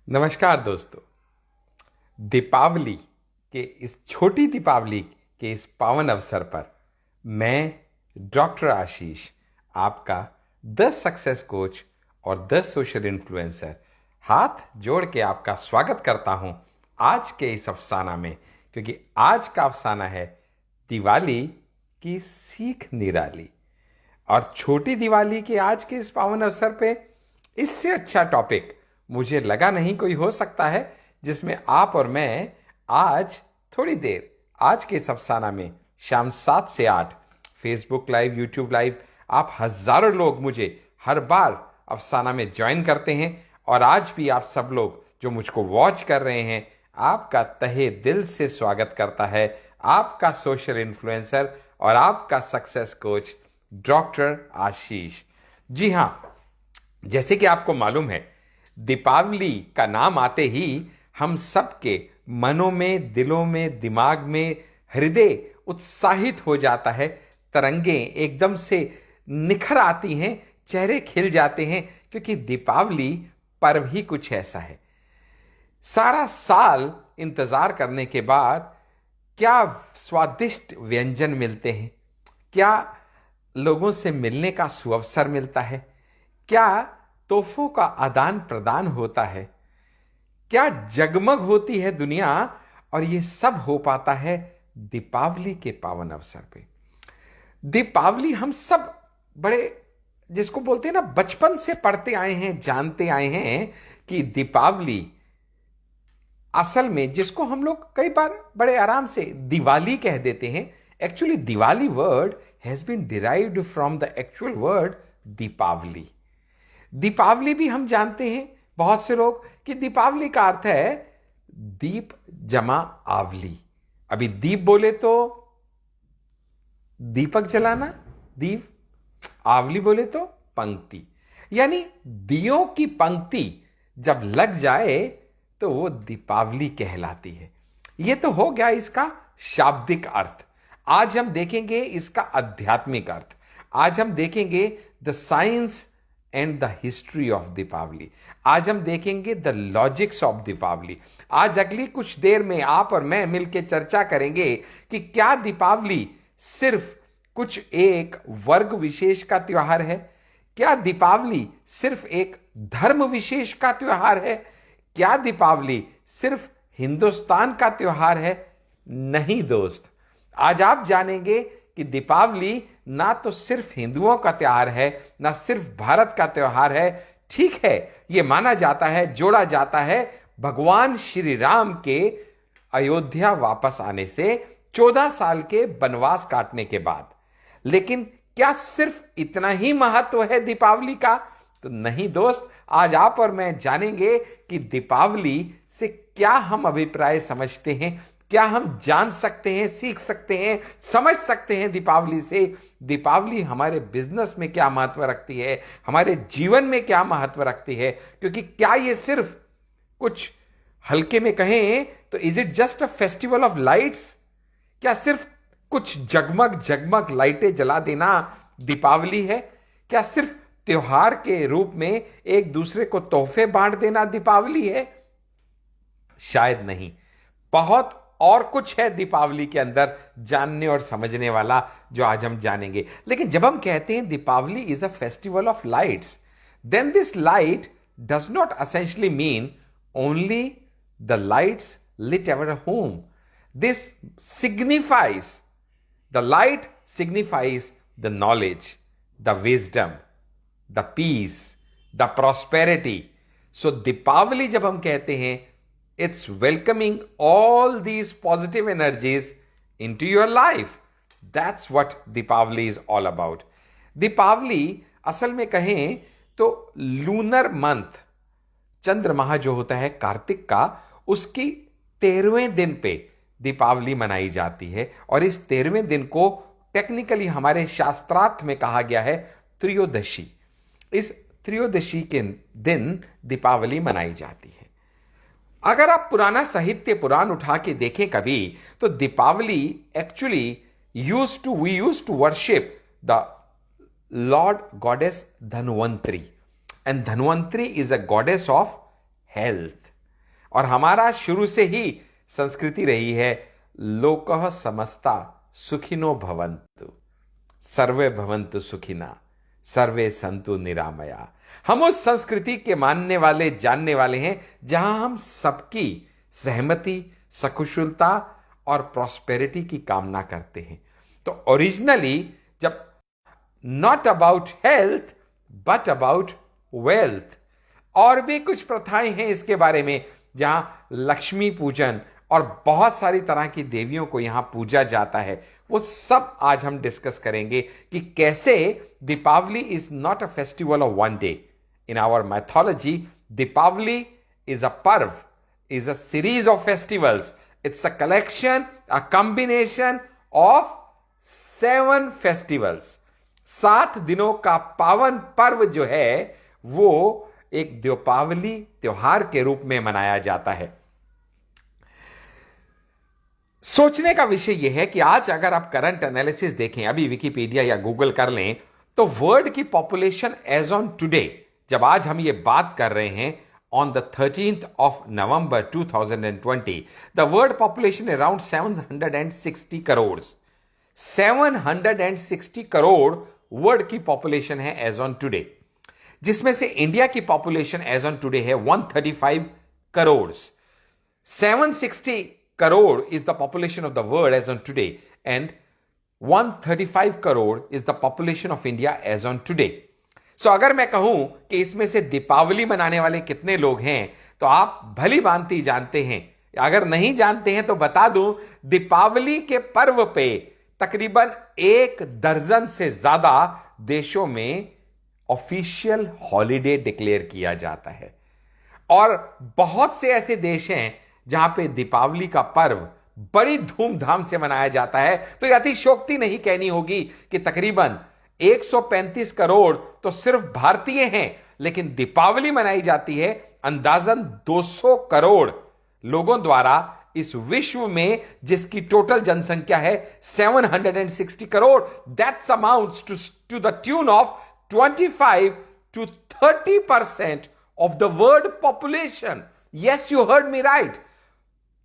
नमस्कार दोस्तों। दीपावली के इस छोटी दीपावली के इस पावन अवसर पर मैं डॉक्टर आशीष, आपका द सक्सेस कोच और द सोशल इन्फ्लुएंसर, हाथ जोड़ के आपका स्वागत करता हूं आज के इस अफसाना में, क्योंकि आज का अफसाना है दिवाली की सीख निराली। और छोटी दिवाली के आज के इस पावन अवसर पे इससे अच्छा टॉपिक मुझे लगा नहीं कोई हो सकता है, जिसमें आप और मैं आज थोड़ी देर आज के इस अफसाना में शाम 7 से 8 फेसबुक लाइव, यूट्यूब लाइव, आप हजारों लोग मुझे हर बार अफसाना में ज्वाइन करते हैं। और आज भी आप सब लोग जो मुझको वॉच कर रहे हैं, आपका तहे दिल से स्वागत करता है आपका सोशल इन्फ्लुएंसर और आपका सक्सेस कोच डॉक्टर आशीष। जी हां, जैसे कि आपको मालूम है, दीपावली का नाम आते ही हम सबके मनों में, दिलों में, दिमाग में, हृदय उत्साहित हो जाता है। तरंगे एकदम से निखर आती हैं, चेहरे खिल जाते हैं, क्योंकि दीपावली पर्व ही कुछ ऐसा है। सारा साल इंतजार करने के बाद क्या स्वादिष्ट व्यंजन मिलते हैं, क्या लोगों से मिलने का सुअवसर मिलता है, क्या तोहफों का आदान प्रदान होता है, क्या जगमग होती है दुनिया। और ये सब हो पाता है दीपावली के पावन अवसर पे। दीपावली हम सब बड़े, जिसको बोलते हैं ना, बचपन से पढ़ते आए हैं, जानते आए हैं कि दीपावली असल में, जिसको हम लोग कई बार बड़े आराम से दिवाली कह देते हैं, actually Diwali word has been derived from the actual word Deepavali. Deepavali भी हम जानते हैं बहुत से लोग कि दीपावली का अर्थ है दीप जमा आवली। अभी दीप बोले तो दीपक जलाना, दीप, आवली बोले तो पंक्ति, यानी दियों की पंक्ति जब लग जाए तो वो दीपावली कहलाती है। ये तो हो गया इसका शाब्दिक अर्थ। आज हम देखेंगे इसका आध्यात्मिक अर्थ। आज हम देखेंगे the science and the history of Deepavali. आज हम देखेंगे द लॉजिक्स ऑफ दीपावली। आज अगली कुछ देर में आप और मैं मिलकर चर्चा करेंगे कि क्या दीपावली सिर्फ कुछ एक वर्ग विशेष का त्योहार है, क्या दीपावली सिर्फ एक धर्म विशेष का त्योहार है, क्या दीपावली सिर्फ हिंदुस्तान का त्योहार है। नहीं दोस्त, आज आप जानेंगे कि दीपावली ना तो सिर्फ हिंदुओं का त्योहार है, ना सिर्फ भारत का त्योहार है। ठीक है, यह माना जाता है, जोड़ा जाता है भगवान श्री राम के अयोध्या वापस आने से 14 साल के वनवास काटने के बाद। लेकिन क्या सिर्फ इतना ही महत्व है दीपावली का? तो नहीं दोस्त, आज आप और मैं जानेंगे कि दीपावली से क्या हम अभिप्राय समझते हैं, क्या हम जान सकते हैं, सीख सकते हैं, समझ सकते हैं दीपावली से। दीपावली हमारे बिजनेस में क्या महत्व रखती है, हमारे जीवन में क्या महत्व रखती है। क्योंकि क्या ये सिर्फ कुछ हल्के में कहें तो is it just a festival of lights? क्या सिर्फ कुछ जगमग जगमग लाइटें जला देना दीपावली है? क्या सिर्फ त्योहार के रूप में एक दूसरे को तोहफे बांट देना दीपावली है? शायद नहीं। बहुत और कुछ है दीपावली के अंदर जानने और समझने वाला, जो आज हम जानेंगे। लेकिन जब हम कहते हैं Deepavali is a festival of lights, then this light does not essentially mean only the lights lit our home. This signifies, the light signifies the knowledge, the wisdom, the peace, the prosperity. So Deepavali जब हम कहते हैं, it's welcoming all these positive energies into your life. That's what Deepavali is all about. Deepawali असल में कहें तो lunar month, चंद्र माह जो होता है कार्तिक का, उसकी 13वें दिन पे दीपावली मनाई जाती है। और इस 13वें दिन को टेक्निकली हमारे शास्त्रार्थ में कहा गया है त्रयोदशी। इस त्रयोदशी के दिन दीपावली मनाई जाती है। अगर आप पुराना साहित्य पुराण उठा के देखें कभी, तो Deepavali actually we use to worship the lord goddess Dhanvantari, and Dhanvantari is a goddess of health. और हमारा शुरू से ही संस्कृति रही है लोकः समस्ता सुखिनो भवन्तु, सर्वे भवन्तु सुखिना, सर्वे संतु निरामया। हम उस संस्कृति के मानने वाले, जानने वाले हैं जहां हम सबकी सहमति, सकुशलता और प्रॉस्पेरिटी की कामना करते हैं। तो ओरिजिनली जब not about health but about wealth, और भी कुछ प्रथाएं हैं इसके बारे में जहां लक्ष्मी पूजन और बहुत सारी तरह की देवियों को यहां पूजा जाता है, वो सब आज हम डिस्कस करेंगे कि कैसे Deepavali is not a festival of one day. In our mythology Deepavali is a पर्व, is a series of festivals, it's a collection, a combination of 7 फेस्टिवल्स। 7 दिनों का पावन पर्व जो है वो एक दीपावली त्योहार के रूप में मनाया जाता है। सोचने का विषय यह है कि आज अगर आप करंट एनालिसिस देखें, अभी विकिपीडिया या गूगल कर लें, तो वर्ल्ड की पॉपुलेशन एज ऑन टुडे, जब आज हम ये बात कर रहे हैं on the 13th of November 2020, the world population around 760 crore. 760 crore world की पॉपुलेशन है एज ऑन टुडे, जिसमें से इंडिया की पॉपुलेशन एज ऑन टुडे है 135 crore. 760 crore is the population of the world as on today, and 135 crore is the population of India as on today. So अगर मैं कहूं कि इसमें से दीपावली मनाने वाले कितने लोग हैं, तो आप भली भांति जानते हैं। अगर नहीं जानते हैं तो बता दूं, दीपावली के पर्व पे तकरीबन 1 दर्जन से ज्यादा देशों में ऑफिशियल हॉलिडे डिक्लेयर किया जाता है, और बहुत से ऐसे देश हैं जहां पे दीपावली का पर्व बड़ी धूमधाम से मनाया जाता है। तो यह अतिशयोक्ति नहीं कहनी होगी कि तकरीबन 135 करोड़ तो सिर्फ भारतीय हैं, लेकिन दीपावली मनाई जाती है अंदाजन 200 करोड़ लोगों द्वारा इस विश्व में, जिसकी टोटल जनसंख्या है 760 crore. That's amounts to the tune of 25 to 30% of the world population. Yes, you heard me right.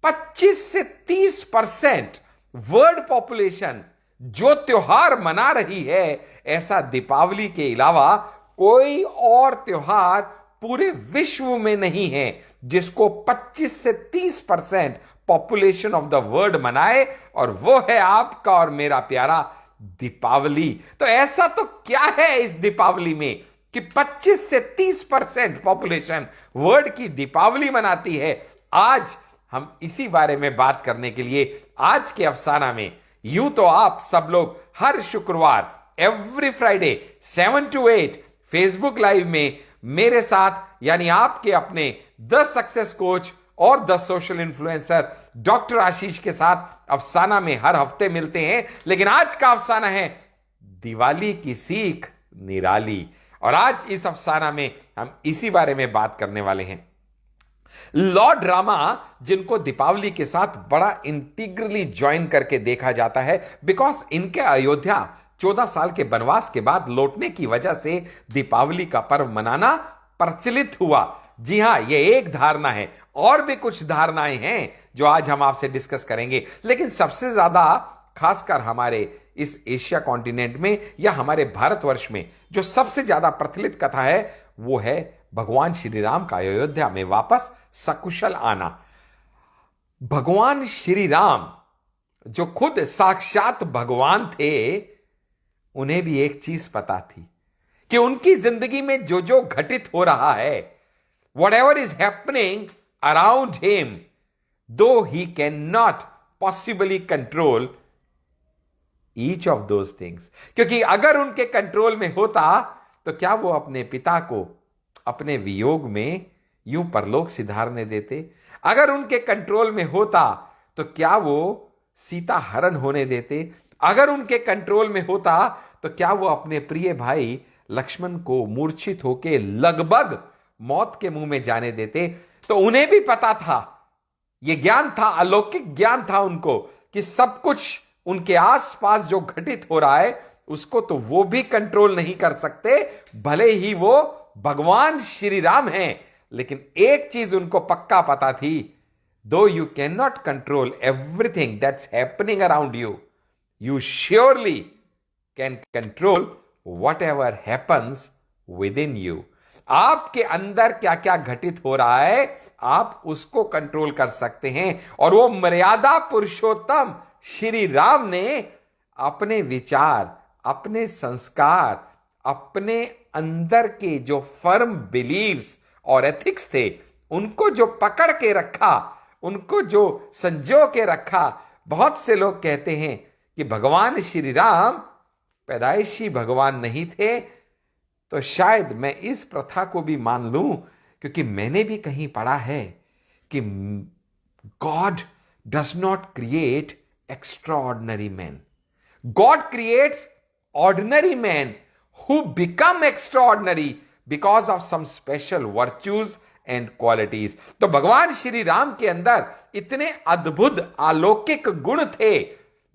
25 से 30% वर्ल्ड पॉपुलेशन जो त्योहार मना रही है, ऐसा दीपावली के अलावा कोई और त्योहार पूरे विश्व में नहीं है जिसको 25 से 30% पॉपुलेशन ऑफ द वर्ल्ड मनाए, और वो है आपका और मेरा प्यारा दीपावली। तो ऐसा तो क्या है इस दीपावली में कि 25 से 30% पॉपुलेशन वर्ल्ड की दीपावली मनाती है। आज हम इसी बारे में बात करने के लिए आज के अफसाना में, यूं तो आप सब लोग हर शुक्रवार every Friday 7 to 8 Facebook live में मेरे साथ, यानी आपके अपने द सक्सेस कोच और द सोशल इन्फ्लुएंसर डॉक्टर आशीष के साथ अफसाना में हर हफ्ते मिलते हैं। लेकिन आज का अफसाना है दिवाली की सीख निराली, और आज इस अफसाना में हम इसी बारे में बात करने वाले हैं। लॉर्ड रामा, जिनको दीपावली के साथ बड़ा इंटीग्रली ज्वाइन करके देखा जाता है, बिकॉज इनके अयोध्या 14 साल के वनवास के बाद लौटने की वजह से दीपावली का पर्व मनाना प्रचलित हुआ। जी हां, यह एक धारणा है, और भी कुछ धारणाएं हैं जो आज हम आपसे डिस्कस करेंगे। लेकिन सबसे ज्यादा, खासकर हमारे इस एशिया कॉन्टिनेंट में या हमारे भारतवर्ष में, जो सबसे ज्यादा प्रचलित कथा है वो है भगवान श्री राम का अयोध्या में वापस सकुशल आना। भगवान श्री राम जो खुद साक्षात भगवान थे, उन्हें भी एक चीज पता थी कि उनकी जिंदगी में जो जो घटित हो रहा है, whatever is happening around him, though he cannot possibly control each of those things, क्योंकि अगर उनके कंट्रोल में होता तो क्या वो अपने पिता को अपने वियोग में यूं परलोक सिधारने देते? अगर उनके कंट्रोल में होता तो क्या वो सीता हरण होने देते? अगर उनके कंट्रोल में होता तो क्या वो अपने प्रिय भाई लक्ष्मण को मूर्छित होकर लगभग मौत के मुंह में जाने देते? तो उन्हें भी पता था, यह ज्ञान था, अलौकिक ज्ञान था उनको, कि सब कुछ उनके आसपास जो घटित हो रहा है उसको तो वो भी कंट्रोल नहीं कर सकते, भले ही वो भगवान श्री राम हैं। लेकिन एक चीज उनको पक्का पता थी, दो you can not control everything that's happening around you, you surely can control whatever happens within you. आपके अंदर क्या क्या घटित हो रहा है आप उसको कंट्रोल कर सकते हैं। और वो मर्यादा पुरुषोत्तम श्री राम ने अपने विचार, अपने संस्कार, अपने अंदर के जो फर्म बिलीव्स और एथिक्स थे उनको जो पकड़ के रखा, उनको जो संजो के रखा। बहुत से लोग कहते हैं कि भगवान श्री राम पैदाइशी भगवान नहीं थे, तो शायद मैं इस प्रथा को भी मान लूं, क्योंकि मैंने भी कहीं पढ़ा है कि God does not create extraordinary man, God creates ordinary man who become extraordinary because of some special virtues and qualities. तो भगवान श्री राम के अंदर इतने अद्भुत अलौकिक गुण थे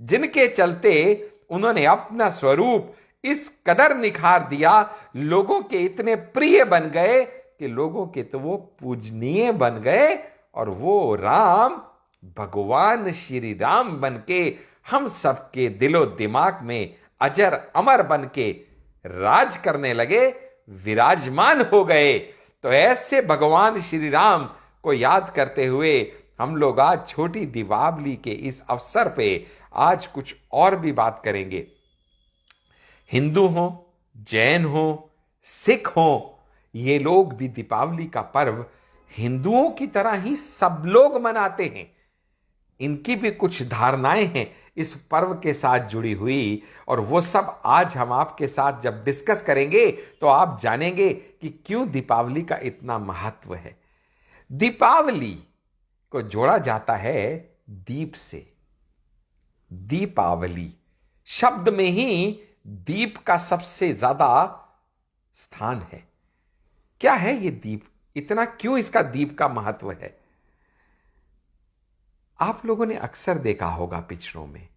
जिनके चलते उन्होंने अपना स्वरूप इस कदर निखार दिया, लोगों के इतने प्रिय बन गए कि लोगों के तो वो पूजनीय बन गए। और वो राम भगवान श्री राम बन के हम सबके दिलो दिमाग में अजर अमर बन के राज करने लगे, विराजमान हो गए। तो ऐसे भगवान श्री राम को याद करते हुए हम लोग आज छोटी दीपावली के इस अवसर पे आज कुछ और भी बात करेंगे। हिंदू हो, जैन हो, सिख हो, ये लोग भी दीपावली का पर्व हिंदुओं की तरह ही सब लोग मनाते हैं। इनकी भी कुछ धारणाएं हैं इस पर्व के साथ जुड़ी हुई, और वो सब आज हम आपके साथ जब डिस्कस करेंगे तो आप जानेंगे कि क्यों दीपावली का इतना महत्व है। दीपावली को जोड़ा जाता है दीप से। दीपावली शब्द में ही दीप का सबसे ज्यादा स्थान है। क्या है ये दीप, इतना क्यों इसका दीप का महत्व है? आप लोगों ने अक्सर देखा होगा पिक्चरों में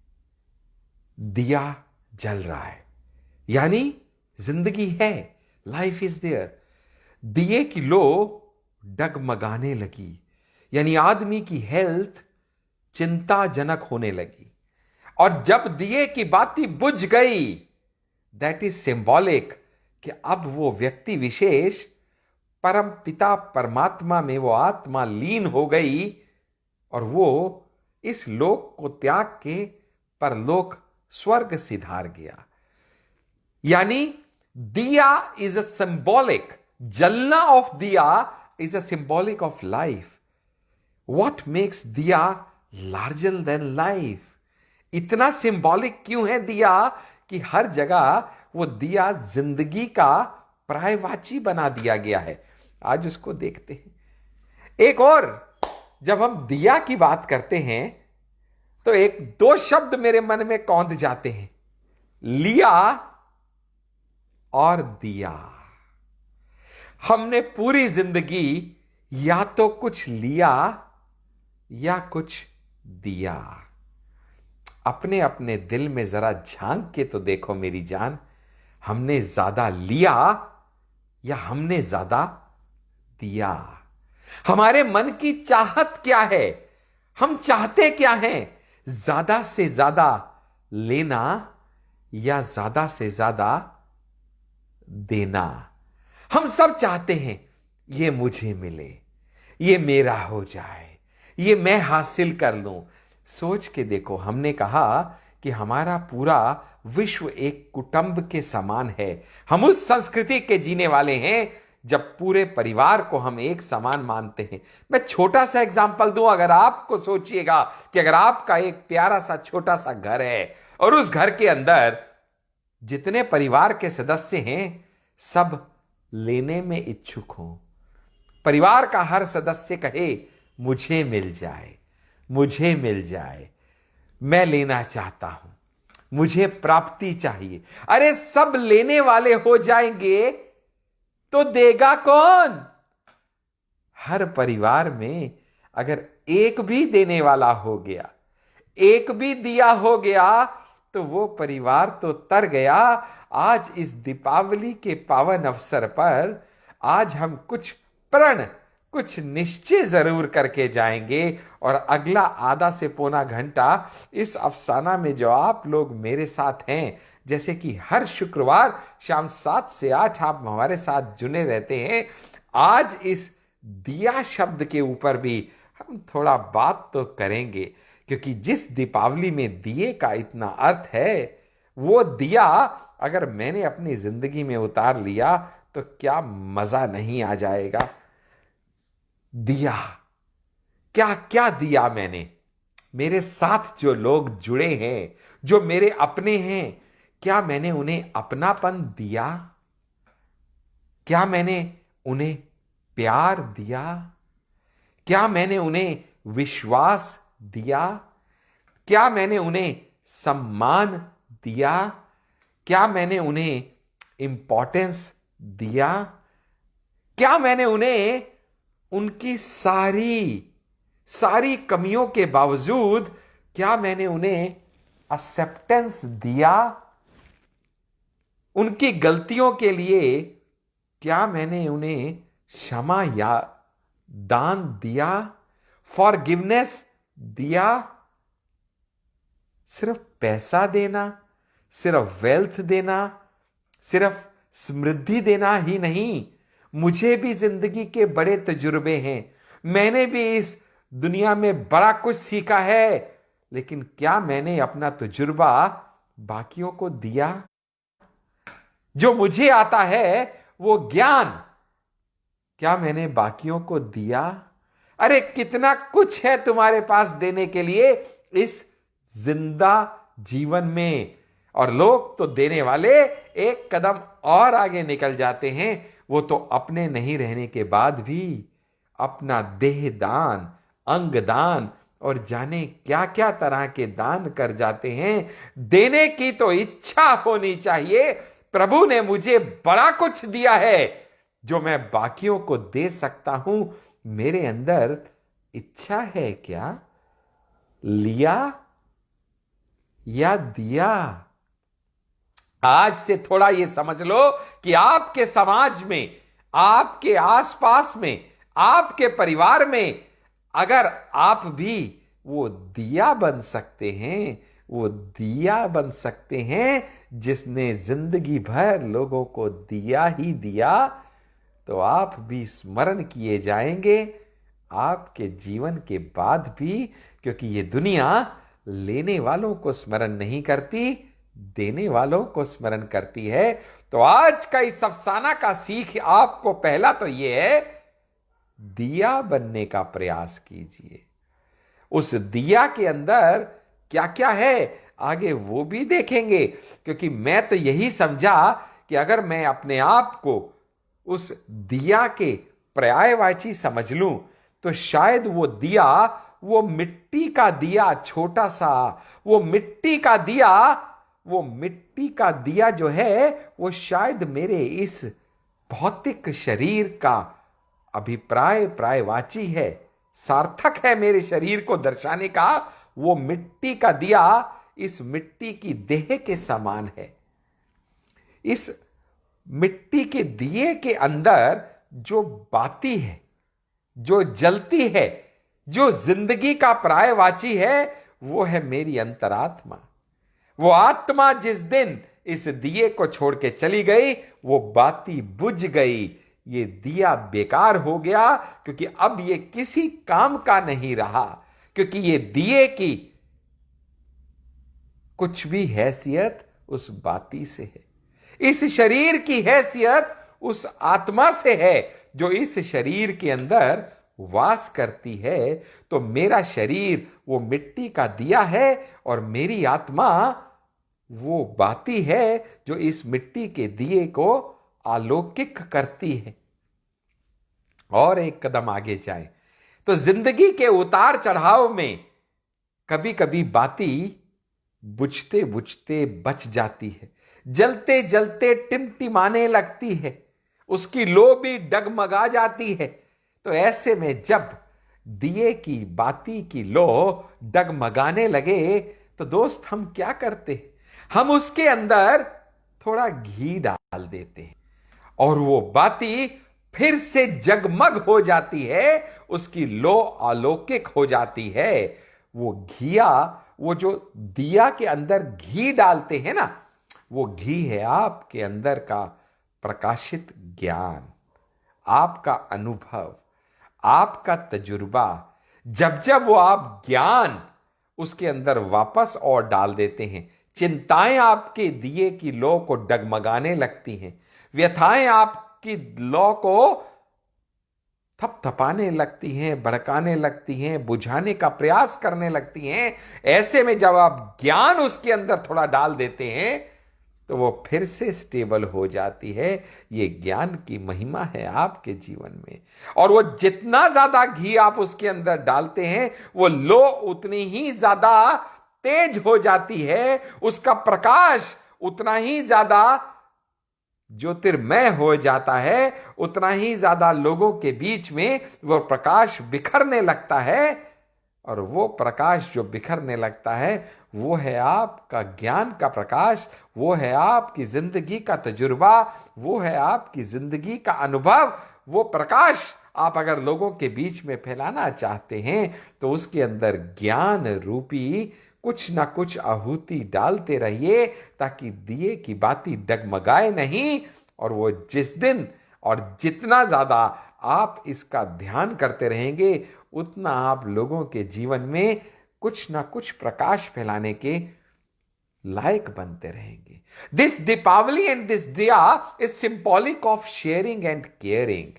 दिया जल रहा है, यानी जिंदगी है, लाइफ इज देयर। दिए की लो डगमगाने लगी, यानी आदमी की हेल्थ चिंताजनक होने लगी। और जब दिए की बाती बुझ गई, दैट इज सिंबॉलिक कि अब वो व्यक्ति विशेष परम पिता परमात्मा में वो आत्मा लीन हो गई और वो इस लोक को त्याग के परलोक स्वर्ग सिधार गया। यानी दिया इज अ सिंबॉलिक, जलना ऑफ दिया is a symbolic of life. What makes दिया लार्जर देन लाइफ? इतना सिंबॉलिक क्यों है दिया कि हर जगह वो दिया जिंदगी का पर्यायवाची बना दिया गया है। आज उसको देखते हैं। एक और, जब हम दिया की बात करते हैं तो एक दो शब्द मेरे मन में कौंध जाते हैं, लिया और दिया। हमने पूरी जिंदगी या तो कुछ लिया या कुछ दिया। अपने अपने दिल में जरा झांक के तो देखो मेरी जान, हमने ज्यादा लिया या हमने ज्यादा दिया? हमारे मन की चाहत क्या है? हम चाहते क्या हैं? ज्यादा से ज्यादा लेना या ज्यादा से ज्यादा देना? हम सब चाहते हैं ये मुझे मिले, ये मेरा हो जाए, ये मैं हासिल कर लूं। सोच के देखो, हमने कहा कि हमारा पूरा विश्व एक कुटुंब के समान है। हम उस संस्कृति के जीने वाले हैं जब पूरे परिवार को हम एक समान मानते हैं। मैं छोटा सा एग्जांपल दूं, अगर आपको सोचिएगा कि अगर आपका एक प्यारा सा छोटा सा घर है और उस घर के अंदर जितने परिवार के सदस्य हैं सब लेने में इच्छुक हों, परिवार का हर सदस्य कहे मुझे मिल जाए, मुझे मिल जाए, मैं लेना चाहता हूं, मुझे प्राप्ति चाहिए। अरे सब लेने वाले हो जाएंगे तो देगा कौन? हर परिवार में अगर एक भी देने वाला हो गया, एक भी दिया हो गया, तो वो परिवार तो तर गया। आज इस दीपावली के पावन अवसर पर आज हम कुछ प्रण कुछ निश्चय जरूर करके जाएंगे और अगला आधा से पौना घंटा इस अफसाना में जो आप लोग मेरे साथ हैं, जैसे कि हर शुक्रवार शाम 7 से 8 आप हमारे साथ जुड़े रहते हैं, आज इस दिया शब्द के ऊपर भी हम थोड़ा बात तो करेंगे, क्योंकि जिस दीपावली में दिए का इतना अर्थ है, वो दिया अगर मैंने अपनी जिंदगी में उतार लिया तो क्या मजा नहीं आ जाएगा। दिया, क्या क्या दिया मैंने। मेरे साथ जो लोग जुड़े हैं, जो मेरे अपने हैं, क्या मैंने उन्हें अपनापन दिया? क्या मैंने उन्हें प्यार दिया? क्या मैंने उन्हें विश्वास दिया? क्या मैंने उन्हें सम्मान दिया? क्या मैंने उन्हें इंपॉर्टेंस दिया? क्या मैंने उन्हें उनकी सारी सारी कमियों के बावजूद क्या मैंने उन्हें एक्सेप्टेंस दिया? उनकी गलतियों के लिए क्या मैंने उन्हें क्षमा या दान दिया, फॉरगिवनेस दिया? सिर्फ पैसा देना, सिर्फ वेल्थ देना, सिर्फ समृद्धि देना ही नहीं, मुझे भी जिंदगी के बड़े तजुर्बे हैं, मैंने भी इस दुनिया में बड़ा कुछ सीखा है, लेकिन क्या मैंने अपना तजुर्बा बाकियों को दिया? जो मुझे आता है वो ज्ञान क्या मैंने बाकियों को दिया? अरे कितना कुछ है तुम्हारे पास देने के लिए इस जिंदा जीवन में, और लोग तो देने वाले एक कदम और आगे निकल जाते हैं। वो तो अपने नहीं रहने के बाद भी अपना देह दान, अंग दान और जाने क्या क्या तरह के दान कर जाते हैं। देने की तो इच्छा होनी चाहिए। प्रभु ने मुझे बड़ा कुछ दिया है जो मैं बाकियों को दे सकता हूं। मेरे अंदर इच्छा है क्या? लिया या दिया? आज से थोड़ा ये समझ लो कि आपके समाज में, आपके आसपास में, आपके परिवार में अगर आप भी वो दिया बन सकते हैं, वो दिया बन सकते हैं जिसने जिंदगी भर लोगों को दिया ही दिया, तो आप भी स्मरण किए जाएंगे आपके जीवन के बाद भी, क्योंकि ये दुनिया लेने वालों को स्मरण नहीं करती, देने वालों को स्मरण करती है। तो आज का इस अफसाना का सीख आपको पहला तो यह है, दिया बनने का प्रयास कीजिए। उस दिया के अंदर क्या क्या है आगे वो भी देखेंगे, क्योंकि मैं तो यही समझा कि अगर मैं अपने आप को उस दिया के पर्यायवाची समझ लूं तो शायद वो दिया, वो मिट्टी का दिया छोटा सा, वो मिट्टी का दिया जो है वो शायद मेरे इस भौतिक शरीर का अभिप्राय प्रायवाची है, सार्थक है मेरे शरीर को दर्शाने का। वो मिट्टी का दिया इस मिट्टी की देह के समान है। इस मिट्टी के दिए के अंदर जो बाती है, जो जलती है, जो जिंदगी का पर्यायवाची है, वो है मेरी अंतरात्मा। वो आत्मा जिस दिन इस दिए को छोड़ के चली गई, वो बाती बुझ गई, ये दिया बेकार हो गया, क्योंकि अब ये किसी काम का नहीं रहा, क्योंकि ये दिए की कुछ भी हैसियत उस बाती से है। इस शरीर की हैसियत उस आत्मा से है जो इस शरीर के अंदर वास करती है। तो मेरा शरीर वो मिट्टी का दिया है और मेरी आत्मा वो बाती है जो इस मिट्टी के दिए को अलौकिक करती है। और एक कदम आगे जाए तो जिंदगी के उतार चढ़ाव में कभी कभी बाती बुझते बुझते बच जाती है, जलते जलते टिमटिमाने लगती है, उसकी लो भी डगमगा जाती है। तो ऐसे में जब दिए की बाती की लो डगमगाने लगे तो दोस्त हम क्या करते हैं? हम उसके अंदर थोड़ा घी डाल देते हैं और वो बाती फिर से जगमग हो जाती है, उसकी लो अलौकिक हो जाती है। वो घिया, वो जो दिया के अंदर घी डालते हैं ना, वो घी है आपके अंदर का प्रकाशित ज्ञान, आपका अनुभव, आपका तजुर्बा। जब जब वो आप ज्ञान उसके अंदर वापस और डाल देते हैं, चिंताएं आपके दिए की लौ को डगमगाने लगती हैं, व्यथाएं आपकी लौ को थपथपाने लगती हैं, भड़काने लगती हैं, बुझाने का प्रयास करने लगती हैं। ऐसे में जब आप ज्ञान उसके अंदर थोड़ा डाल देते हैं तो वो फिर से स्टेबल हो जाती है। ये ज्ञान की महिमा है आपके जीवन में। और वो जितना ज्यादा घी आप उसके अंदर डालते हैं, वो लो उतनी ही ज्यादा तेज हो जाती है, उसका प्रकाश उतना ही ज्यादा ज्योतिर्मय हो जाता है, उतना ही ज्यादा लोगों के बीच में वो प्रकाश बिखरने लगता है। और वो प्रकाश जो बिखरने लगता है, वो है आपका ज्ञान का प्रकाश, वो है आपकी जिंदगी का तजुर्बा, वो है आपकी जिंदगी का अनुभव। वो प्रकाश आप अगर लोगों के बीच में फैलाना चाहते हैं तो उसके अंदर ज्ञान रूपी कुछ ना कुछ आहुति डालते रहिए, ताकि दिए की बाती डगमगाए नहीं। और वो जिस दिन और जितना ज्यादा आप इसका ध्यान करते रहेंगे, उतना आप लोगों के जीवन में कुछ ना कुछ प्रकाश फैलाने के लायक बनते रहेंगे। दिस दीपावली एंड दिस दिया is symbolic of sharing and caring.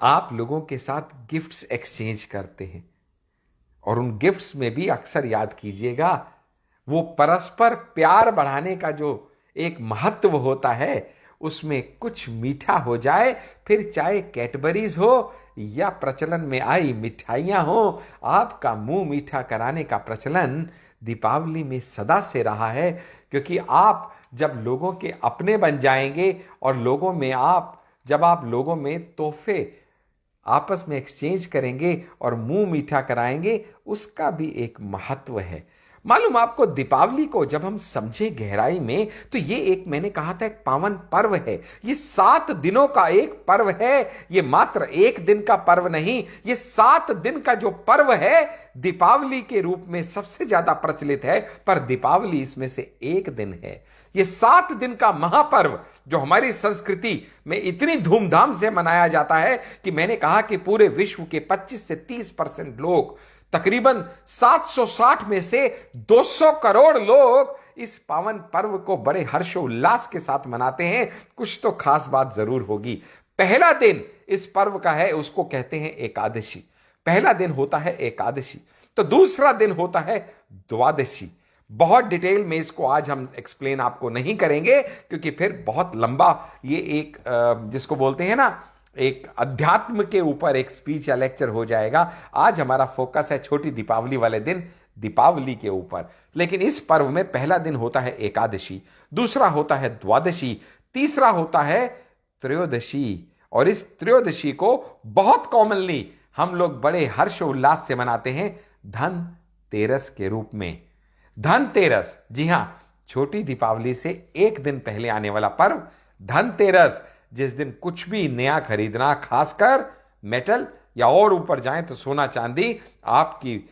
आप लोगों के साथ गिफ्ट्स एक्सचेंज करते हैं, और उन गिफ्ट्स में भी अक्सर याद कीजिएगा, वो परस्पर प्यार बढ़ाने का जो एक महत्व होता है, उसमें कुछ मीठा हो जाए, फिर चाहे कैडबरीज हो या प्रचलन में आई मिठाइयां हो, आपका मुंह मीठा कराने का प्रचलन दीपावली में सदा से रहा है। क्योंकि आप जब लोगों के अपने बन जाएंगे और जब आप लोगों में तोहफे आपस में एक्सचेंज करेंगे और मुंह मीठा कराएंगे, उसका भी एक महत्व है। मालूम आपको, दीपावली को जब हम समझे गहराई में, तो ये एक, मैंने कहा था, एक पावन पर्व है। ये 7 दिनों का एक पर्व है। ये मात्र एक दिन का पर्व नहीं, ये 7 दिन का जो पर्व है, दीपावली के रूप में सबसे ज्यादा प्रचलित है, पर दीपावली इसमें से एक दिन है। ये 7 दिन का महापर्व जो हमारी संस्कृति में इतनी धूमधाम से मनाया जाता है कि मैंने कहा कि पूरे विश्व के 25 से 30% लोग, तकरीबन 760 में से 200 करोड़ लोग इस पावन पर्व को बड़े हर्षोल्लास के साथ मनाते हैं। कुछ तो खास बात जरूर होगी। पहला दिन इस पर्व का है, उसको कहते हैं एकादशी। पहला दिन होता है एकादशी। तो दूसरा दिन होता है द्वादशी। बहुत डिटेल में इसको आज हम एक्सप्लेन आपको नहीं करेंगे, क्योंकि फिर बहुत लंबा ये एक जिसको बोलते हैं ना, एक अध्यात्म के ऊपर एक स्पीच या लेक्चर हो जाएगा। आज हमारा फोकस है छोटी दीपावली वाले दिन, दीपावली के ऊपर। लेकिन इस पर्व में पहला दिन होता है एकादशी, दूसरा होता है द्वादशी, तीसरा होता है त्रयोदशी। और इस त्रयोदशी को बहुत कॉमनली हम लोग बड़े हर्षोल्लास से मनाते हैं धनतेरस के रूप में। धनतेरस, जी हां, छोटी दीपावली से एक दिन पहले आने वाला पर्व धनतेरस, जिस दिन कुछ भी नया खरीदना, खासकर मेटल या और ऊपर जाएं तो सोना चांदी, आपकी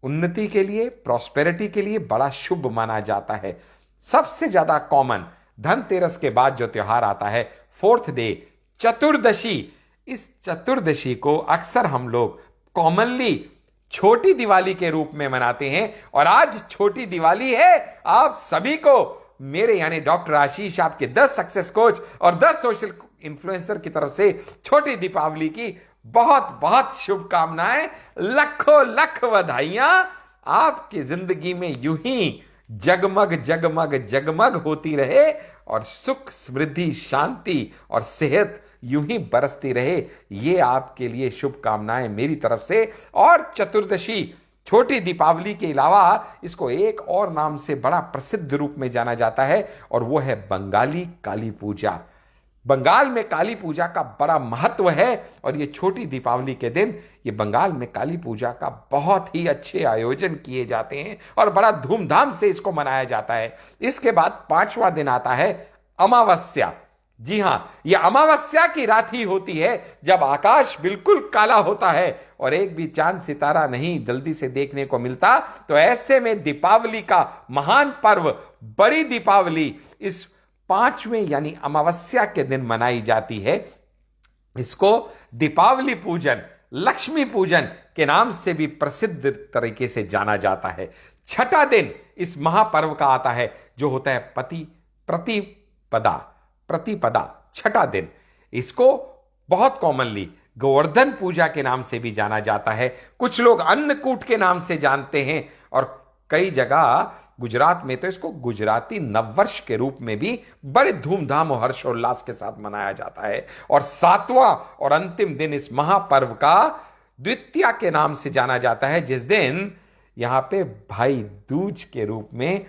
उन्नति के लिए, प्रॉस्पेरिटी के लिए बड़ा शुभ माना जाता है। सबसे ज्यादा कॉमन धनतेरस के बाद जो त्योहार आता है, 4th डे, चतुर्दशी। इस चतुर्दशी को अक्सर हम लोग कॉमनली छोटी दिवाली के रूप में मनाते हैं। और आज छोटी दिवाली है। आप सभी को मेरे यानी डॉक्टर आशीष, आपके 10 सक्सेस कोच और 10 सोशल इन्फ्लुएंसर की तरफ से छोटी दीपावली की बहुत बहुत शुभकामनाएं, लखों लख बधाइयां। आपकी जिंदगी में यूं ही जगमग जगमग जगमग होती रहे, और सुख, समृद्धि, शांति और सेहत यूं ही बरसती रहे। ये आपके लिए शुभकामनाएं मेरी तरफ से। और चतुर्दशी, छोटी दीपावली के अलावा इसको एक और नाम से बड़ा प्रसिद्ध रूप में जाना जाता है, और वो है बंगाली काली पूजा। बंगाल में काली पूजा का बड़ा महत्व है, और ये छोटी दीपावली के दिन ये बंगाल में काली पूजा का बहुत ही अच्छे आयोजन किए जाते हैं और बड़ा धूमधाम से इसको मनाया जाता है। इसके बाद 5वां दिन आता है अमावस्या, जी हां, यह अमावस्या की रात ही होती है जब आकाश बिल्कुल काला होता है और एक भी चांद सितारा नहीं जल्दी से देखने को मिलता। तो ऐसे में दीपावली का महान पर्व बड़ी दीपावली इस 5वें यानी अमावस्या के दिन मनाई जाती है। इसको दीपावली पूजन, लक्ष्मी पूजन के नाम से भी प्रसिद्ध तरीके से जाना जाता है। छठा दिन इस महापर्व का आता है जो होता है प्रतिपदा। प्रतिपदा छठा दिन, इसको बहुत कॉमनली गोवर्धन पूजा के नाम से भी जाना जाता है। कुछ लोग अन्नकूट के नाम से जानते हैं और कई जगह गुजरात में तो इसको गुजराती नववर्ष के रूप में भी बड़े धूमधाम और हर्षोल्लास के साथ मनाया जाता है। और 7वां और अंतिम दिन इस महापर्व का द्वितीया के नाम से जाना जाता है, जिस दिन यहां पे भाई दूज के रूप में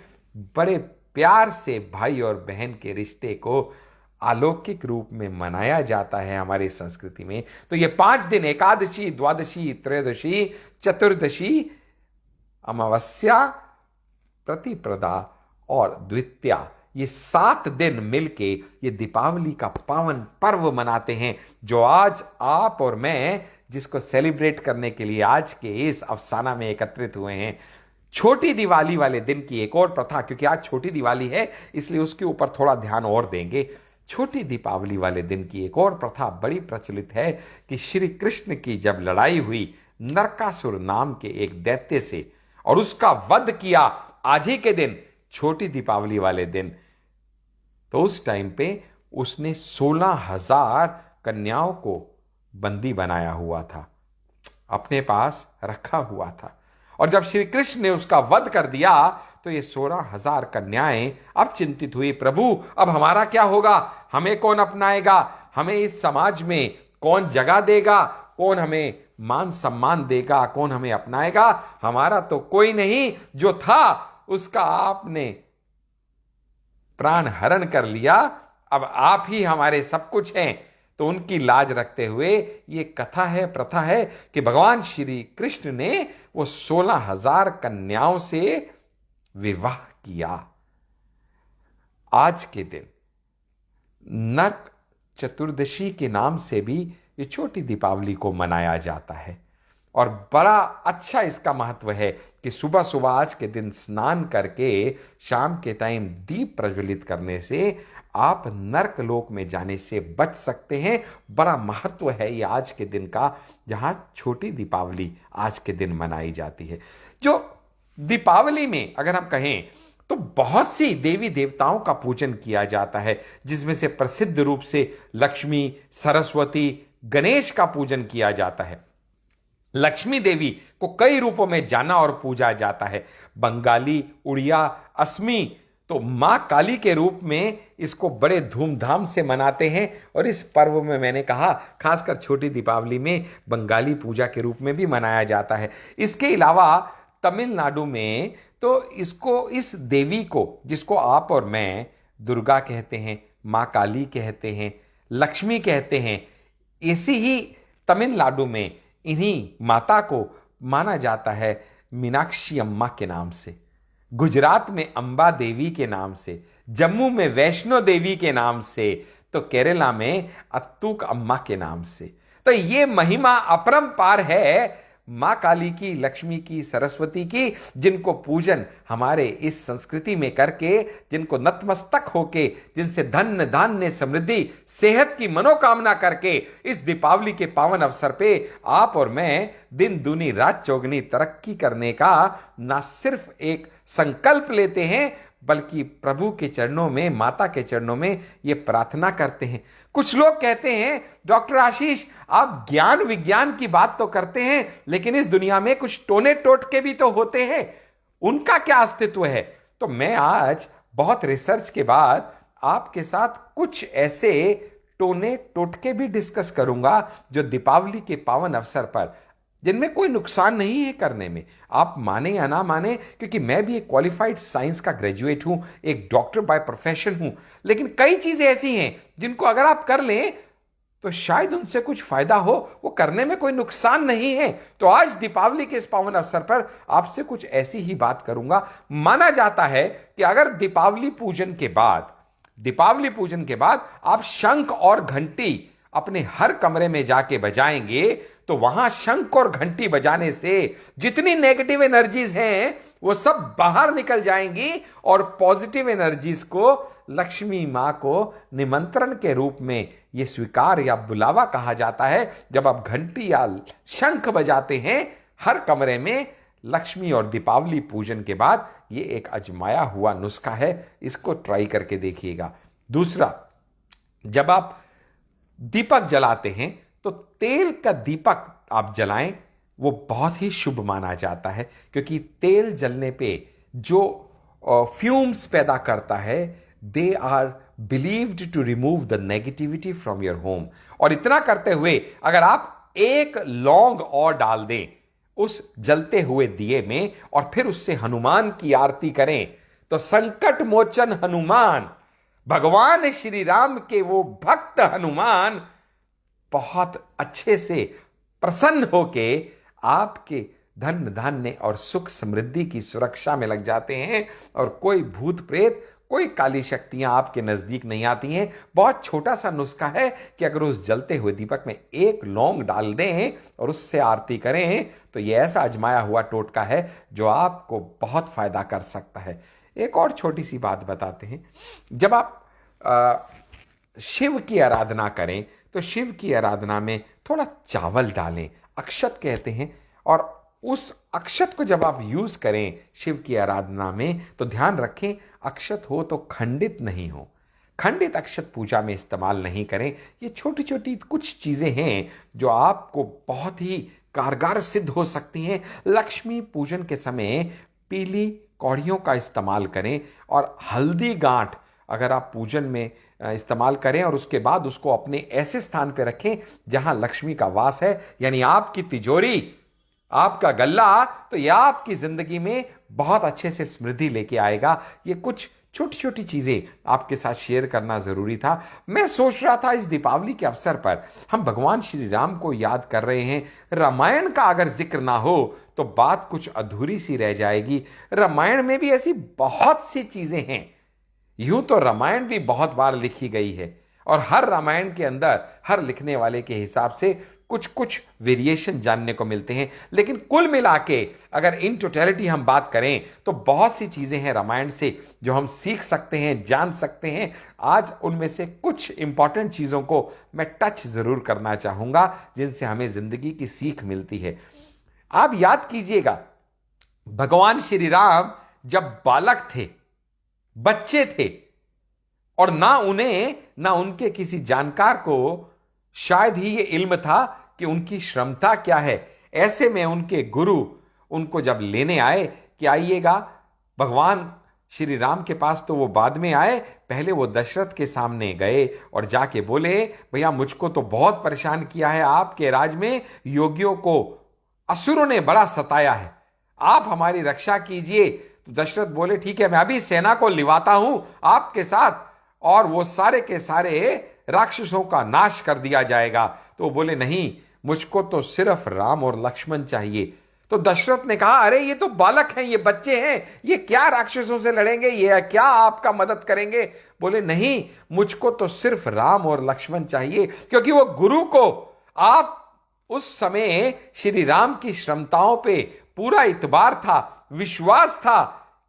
बड़े प्यार से भाई और बहन के रिश्ते को अलौकिक रूप में मनाया जाता है हमारी संस्कृति में। तो ये 5 दिन, एकादशी, द्वादशी, त्रयोदशी, चतुर्दशी, अमावस्या, प्रतिपदा और द्वितीया, ये 7 दिन मिलके ये दीपावली का पावन पर्व मनाते हैं, जो आज आप और मैं जिसको सेलिब्रेट करने के लिए आज के इस अफसाना में एकत्रित हुए हैं। छोटी दिवाली वाले दिन की एक और प्रथा, क्योंकि आज छोटी दिवाली है इसलिए उसके ऊपर थोड़ा ध्यान और देंगे। छोटी दीपावली वाले दिन की एक और प्रथा बड़ी प्रचलित है कि श्री कृष्ण की जब लड़ाई हुई नरकासुर नाम के एक दैत्य से और उसका वध किया आज ही के दिन, छोटी दीपावली वाले दिन, तो उस टाइम पे उसने 16,000 कन्याओं को बंदी बनाया हुआ था, अपने पास रखा हुआ था। और जब श्री कृष्ण ने उसका वध कर दिया तो ये 16,000 कन्याएं अब चिंतित हुई, प्रभु अब हमारा क्या होगा, हमें कौन अपनाएगा, हमें इस समाज में कौन जगह देगा, कौन हमें मान सम्मान देगा, कौन हमें अपनाएगा, हमारा तो कोई नहीं, जो था उसका आपने प्राण हरण कर लिया, अब आप ही हमारे सब कुछ हैं। तो उनकी लाज रखते हुए ये कथा है, प्रथा है कि भगवान श्री कृष्ण ने वो 16,000 कन्याओं से विवाह किया। आज के दिन नरक चतुर्दशी के नाम से भी ये छोटी दीपावली को मनाया जाता है और बड़ा अच्छा इसका महत्व है कि सुबह सुबह आज के दिन स्नान करके शाम के टाइम दीप प्रज्वलित करने से आप नरक लोक में जाने से बच सकते हैं। बड़ा महत्व है ये आज के दिन का, जहां छोटी दीपावली आज के दिन मनाई जाती है। जो दीपावली में अगर हम कहें तो बहुत सी देवी देवताओं का पूजन किया जाता है, जिसमें से प्रसिद्ध रूप से लक्ष्मी, सरस्वती, गणेश का पूजन किया जाता है। लक्ष्मी देवी को कई रूपों में जाना और पूजा जाता है। बंगाली, उड़िया, असमी तो मां काली के रूप में इसको बड़े धूमधाम से मनाते हैं। और इस पर्व में मैंने कहा खासकर छोटी दीपावली में बंगाली पूजा के रूप में भी मनाया जाता है। इसके अलावा तमिलनाडु में तो इसको, इस देवी को, जिसको आप और मैं दुर्गा कहते हैं, मां काली कहते हैं, लक्ष्मी कहते हैं, इसी ही तमिलनाडु में इन्हीं माता को माना जाता है मीनाक्षी अम्मा के नाम से, गुजरात में अंबा देवी के नाम से, जम्मू में वैष्णो देवी के नाम से, तो केरला में अत्तूक अम्मा के नाम से। तो ये महिमा अपरंपार है मां काली की, लक्ष्मी की, सरस्वती की, जिनको पूजन हमारे इस संस्कृति में करके, जिनको नतमस्तक होके, जिनसे धन धान्य समृद्धि सेहत की मनोकामना करके इस दीपावली के पावन अवसर पे आप और मैं दिन दूनी रात चौगनी तरक्की करने का ना सिर्फ एक संकल्प लेते हैं, बल्कि प्रभु के चरणों में, माता के चरणों में ये प्रार्थना करते हैं। कुछ लोग कहते हैं डॉक्टर आशीष आप ज्ञान विज्ञान की बात तो करते हैं, लेकिन इस दुनिया में कुछ टोने टोटके भी तो होते हैं, उनका क्या अस्तित्व है? तो मैं आज बहुत रिसर्च के बाद आपके साथ कुछ ऐसे टोने टोटके भी डिस्कस करूंगा जो दीपावली के पावन अवसर पर, जिनमें कोई नुकसान नहीं है करने में, आप माने या ना माने, क्योंकि मैं भी एक क्वालिफाइड साइंस का ग्रेजुएट हूं, एक डॉक्टर बाय प्रोफेशन हूं, लेकिन कई चीजें ऐसी हैं जिनको अगर आप कर लें तो शायद उनसे कुछ फायदा हो, वो करने में कोई नुकसान नहीं है। तो आज दीपावली के इस पावन अवसर पर आपसे कुछ ऐसी ही बात करूंगा। माना जाता है कि अगर दीपावली पूजन के बाद दीपावली पूजन के बाद आप शंख और घंटी अपने हर कमरे में जाके बजाएंगे तो वहां शंख और घंटी बजाने से जितनी नेगेटिव एनर्जीज हैं वो सब बाहर निकल जाएंगी और पॉजिटिव एनर्जीज को लक्ष्मी मां को निमंत्रण के रूप में ये स्वीकार या बुलावा कहा जाता है। जब आप घंटी या शंख बजाते हैं हर कमरे में लक्ष्मी और दीपावली पूजन के बाद, ये एक आजमाया हुआ नुस्खा है, इसको ट्राई करके देखिएगा। दूसरा, जब आप दीपक जलाते हैं तो तेल का दीपक आप जलाएं, वो बहुत ही शुभ माना जाता है, क्योंकि तेल जलने पे जो फ्यूम्स पैदा करता है they are believed to remove the negativity from your home. और इतना करते हुए अगर आप एक लौंग और डाल दें उस जलते हुए दिए में और फिर उससे हनुमान की आरती करें तो संकट मोचन हनुमान, भगवान श्री राम के वो भक्त हनुमान बहुत अच्छे से प्रसन्न होके आपके धन धान्य और सुख समृद्धि की सुरक्षा में लग जाते हैं और कोई भूत प्रेत, कोई काली शक्तियां आपके नजदीक नहीं आती हैं। बहुत छोटा सा नुस्खा है कि अगर उस जलते हुए दीपक में एक लौंग डाल दें और उससे आरती करें तो यह ऐसा आजमाया हुआ टोटका है जो आपको बहुत फायदा कर सकता है। एक और छोटी सी बात बताते हैं, जब आप शिव की आराधना करें तो शिव की आराधना में थोड़ा चावल डालें, अक्षत कहते हैं, और उस अक्षत को जब आप यूज करें शिव की आराधना में तो ध्यान रखें अक्षत हो तो खंडित नहीं हो। खंडित अक्षत पूजा में इस्तेमाल नहीं करें। ये छोटी छोटी कुछ चीजें हैं जो आपको बहुत ही कारगर सिद्ध हो सकती हैं। लक्ष्मी पूजन के समय पीली कौड़ियों का इस्तेमाल करें और हल्दी गांठ अगर आप पूजन में इस्तेमाल करें और उसके बाद उसको अपने ऐसे स्थान पर रखें जहां लक्ष्मी का वास है, यानी आपकी तिजोरी, आपका गल्ला, तो यह आपकी जिंदगी में बहुत अच्छे से समृद्धि लेके आएगा। ये कुछ छोटी छोटी चीजें आपके साथ शेयर करना जरूरी था। मैं सोच रहा था इस दीपावली के अवसर पर हम भगवान श्री राम को याद कर रहे हैं, रामायण का अगर जिक्र ना हो तो बात कुछ अधूरी सी रह जाएगी। रामायण में भी ऐसी बहुत सी चीजें हैं। यूं तो रामायण भी बहुत बार लिखी गई है और हर रामायण के अंदर हर लिखने वाले के हिसाब से कुछ कुछ वेरिएशन जानने को मिलते हैं, लेकिन कुल मिला के अगर इन टोटलिटी हम बात करें तो बहुत सी चीजें हैं रामायण से जो हम सीख सकते हैं, जान सकते हैं। आज उनमें से कुछ इंपॉर्टेंट चीजों को मैं टच जरूर करना चाहूंगा जिनसे हमें जिंदगी की सीख मिलती है। आप याद कीजिएगा, भगवान श्री राम जब बालक थे, बच्चे थे, और ना उन्हें ना उनके किसी जानकार को शायद ही ये इल्म था कि उनकी क्षमता क्या है। ऐसे में उनके गुरु उनको जब लेने आए कि आइएगा भगवान श्री राम के पास, तो वो बाद में आए, पहले वो दशरथ के सामने गए और जाके बोले, भैया मुझको तो बहुत परेशान किया है, आपके राज में योगियों को असुरों ने बड़ा सताया है, आप हमारी रक्षा कीजिए। तो दशरथ बोले, ठीक है, मैं अभी सेना को लिवाता हूं आपके साथ और वो सारे के सारे राक्षसों का नाश कर दिया जाएगा। तो वो बोले, नहीं, मुझको तो सिर्फ राम और लक्ष्मण चाहिए। तो दशरथ ने कहा, अरे ये तो बालक हैं, ये बच्चे हैं, ये क्या राक्षसों से लड़ेंगे, ये क्या आपका मदद करेंगे। बोले, नहीं, मुझको तो सिर्फ राम और लक्ष्मण चाहिए, क्योंकि वो गुरु को आप उस समय श्री राम की क्षमताओं पे पूरा इतबार था, विश्वास था